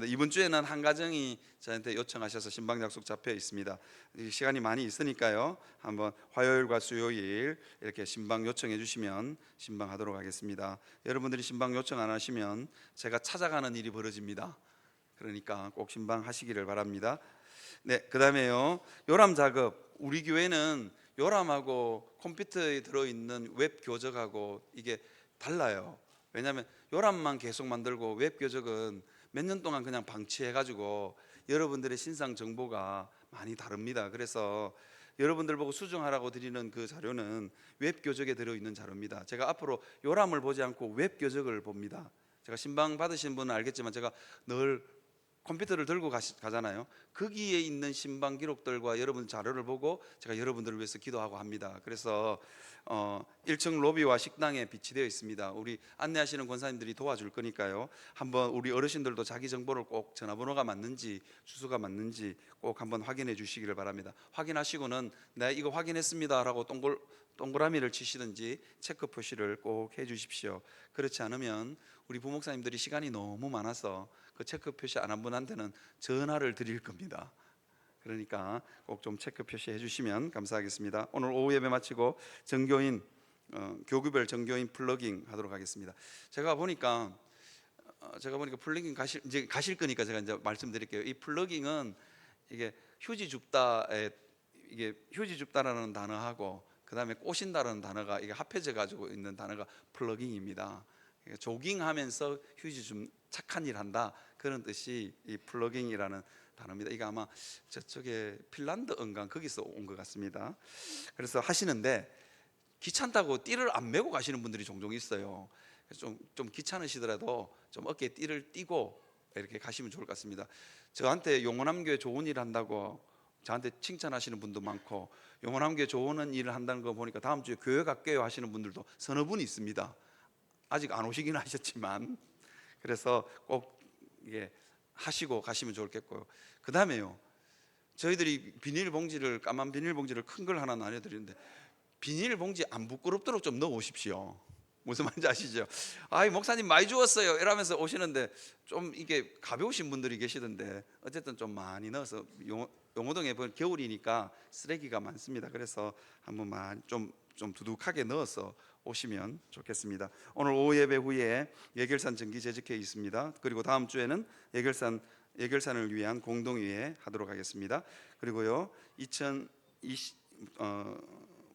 이번 주에는 한 가정이 저한테 요청하셔서 신방 약속 잡혀 있습니다. 시간이 많이 있으니까요. 한번 화요일과 수요일 이렇게 신방 요청해 주시면 신방하도록 하겠습니다. 여러분들이 신방 요청 안 하시면 제가 찾아가는 일이 벌어집니다. 그러니까 꼭 신방하시기를 바랍니다. 네, 그다음에요. 요람 작업. 우리 교회는 요람하고 컴퓨터에 들어있는 웹 교적하고 이게 달라요. 왜냐하면 요람만 계속 만들고 웹 교적은 몇 년 동안 그냥 방치해가지고 여러분들의 신상 정보가 많이 다릅니다. 그래서 여러분들 보고 수정하라고 드리는 그 자료는 웹 교적에 들어있는 자료입니다. 제가 앞으로 요람을 보지 않고 웹 교적을 봅니다. 제가 신방 받으신 분은 알겠지만 제가 늘 컴퓨터를 들고 가잖아요. 거기에 있는 신방 기록들과 여러분 자료를 보고 제가 여러분들을 위해서 기도하고 합니다. 그래서 1층 로비와 식당에 비치되어 있습니다. 우리 안내하시는 권사님들이 도와줄 거니까요. 한번 우리 어르신들도 자기 정보를 꼭 전화번호가 맞는지 주소가 맞는지 꼭 한번 확인해 주시기를 바랍니다. 확인하시고는 네, 이거 확인했습니다 라고 동그라미를 치시든지 체크 표시를 꼭 해주십시오. 그렇지 않으면 우리 부목사님들이 시간이 너무 많아서 그 체크 표시 안 한 분한테는 전화를 드릴 겁니다. 그러니까 꼭 좀 체크 표시해 주시면 감사하겠습니다. 오늘 오후 예배 마치고 정교인 교구별 정교인 플러깅 하도록 하겠습니다. 제가 보니까 플러깅 가실 거니까 제가 이제 말씀드릴게요. 이 플러깅은 이게 휴지 줍다라는 단어하고 그다음에 꼬신다라는 단어가 이게 합해져 가지고 있는 단어가 플러깅입니다. 조깅하면서 휴지 좀 착한 일 한다 그런 뜻이 이 플러깅이라는 단어입니다. 이게 아마 저쪽에 핀란드 언강 거기서 온 것 같습니다. 그래서 하시는데 귀찮다고 띠를 안 메고 가시는 분들이 종종 있어요. 그래서 좀 귀찮으시더라도 좀 어깨에 띠를 띠고 이렇게 가시면 좋을 것 같습니다. 저한테 용원함교회 좋은 일 한다고 저한테 칭찬하시는 분도 많고 용원함교회 좋은 일을 한다는 거 보니까 다음 주에 교회 갈게요 하시는 분들도 서너 분 있습니다. 아직 안 오시긴 하셨지만 그래서 꼭 이게 하시고 가시면 좋겠고요. 그 다음에요, 저희들이 까만 비닐봉지를 큰 걸 하나 나눠드리는데 비닐봉지 안 부끄럽도록 좀 넣어오십시오. 무슨 말인지 아시죠? 아이 목사님 많이 주었어요 이러면서 오시는데 좀 이게 가벼우신 분들이 계시던데 어쨌든 좀 많이 넣어서 용호동에 겨울이니까 쓰레기가 많습니다. 그래서 한번 좀 두둑하게 넣어서 오시면 좋겠습니다. 오늘 오후 예배 후에 예결산 정기 재직회 있습니다. 그리고 다음 주에는 예결산을 위한 공동회의 하도록 하겠습니다. 그리고요 2020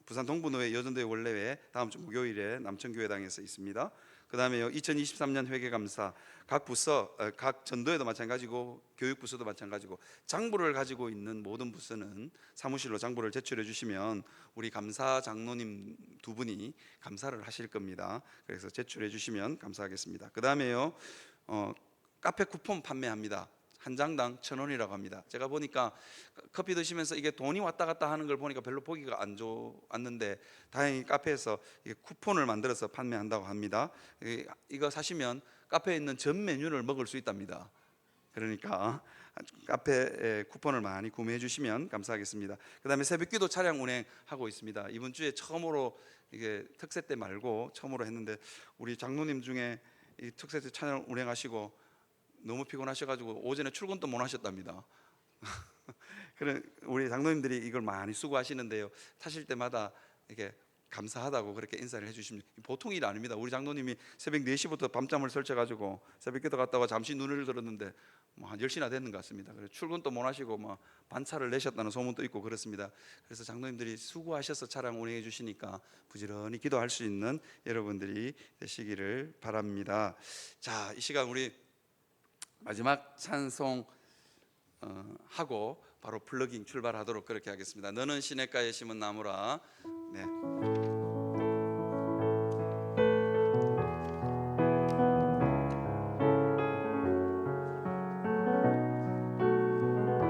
부산 동부노회 여전도회 원래회 다음 주 목요일에 남천교회당에서 있습니다. 그 다음에요 2023년 회계감사 각 부서 각 전도에도 마찬가지고 교육부서도 마찬가지고 장부를 가지고 있는 모든 부서는 사무실로 장부를 제출해 주시면 우리 감사 장로님 두 분이 감사를 하실 겁니다. 그래서 제출해 주시면 감사하겠습니다. 그 다음에요 카페 쿠폰 판매합니다. 한 장당 1,000원이라고 합니다. 제가 보니까 커피 드시면서 이게 돈이 왔다 갔다 하는 걸 보니까 별로 보기가 안 좋았는데 다행히 카페에서 이게 쿠폰을 만들어서 판매한다고 합니다. 이거 사시면 카페에 있는 전 메뉴를 먹을 수 있답니다. 그러니까 카페에 쿠폰을 많이 구매해 주시면 감사하겠습니다. 그다음에 새벽기도 차량 운행하고 있습니다. 이번 주에 처음으로 이게 특세 때 말고 처음으로 했는데 우리 장로님 중에 이 특세 때 차량 운행하시고 너무 피곤하셔가지고 오전에 출근도 못 하셨답니다. 그런 우리 장로님들이 이걸 많이 수고하시는데요. 타실 때마다 이렇게 감사하다고 그렇게 인사를 해주시면 보통 일 아닙니다. 우리 장로님이 새벽 4시부터 밤잠을 설쳐가지고 새벽기도 갔다가 잠시 눈을 들었는데 뭐 한 10시나 됐는 것 같습니다. 그래서 출근도 못 하시고 뭐 반차를 내셨다는 소문도 있고 그렇습니다. 그래서 장로님들이 수고하셔서 차량 운행해 주시니까 부지런히 기도할 수 있는 여러분들이 되시기를 바랍니다. 자, 이 시간 우리 마지막 찬송 하고 바로 플러깅 출발하도록 그렇게 하겠습니다. 너는 시냇가에 심은 나무라. 네.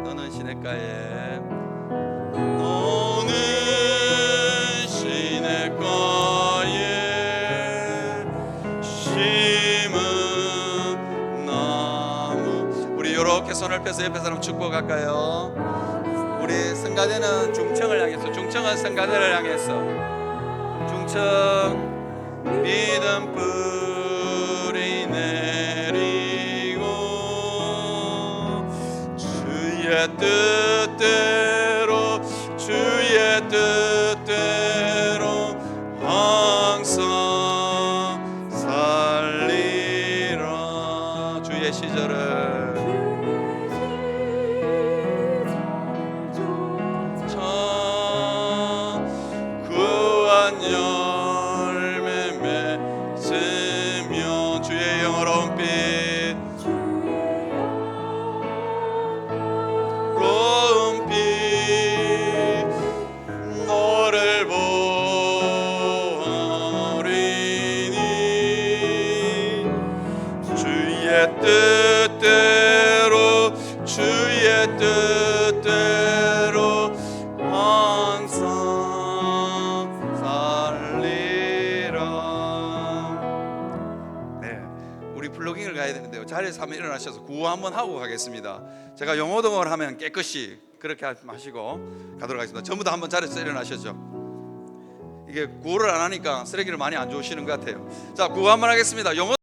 너는 시냇가에 너는 시냇가에 심은 이렇게 손을 펴서 옆에 사람 축복할까요? 우리 성가대는 중청을 향해서, 중청은 성가대를 향해서 중청 믿음 뿌리 내리고 주의 뜻대로 주의 뜻대로 항상 살리라. 주의 시절을 열매 맺으며 주의 영어로운 빛 로운 빛 너를 보리니 주의 뜻대로 주의 뜻대로 항상 플러깅을 가야 되는데요. 자리에서 한번 일어나셔서 구호 한번 하고 가겠습니다. 제가 영어 동어를 하면 깨끗이 그렇게 마시고 가도록 하겠습니다. 전부 다 한번 자리에서 일어나셨죠? 이게 구호를 안 하니까 쓰레기를 많이 안 주우시는 것 같아요. 자, 구호 한번 하겠습니다. 영어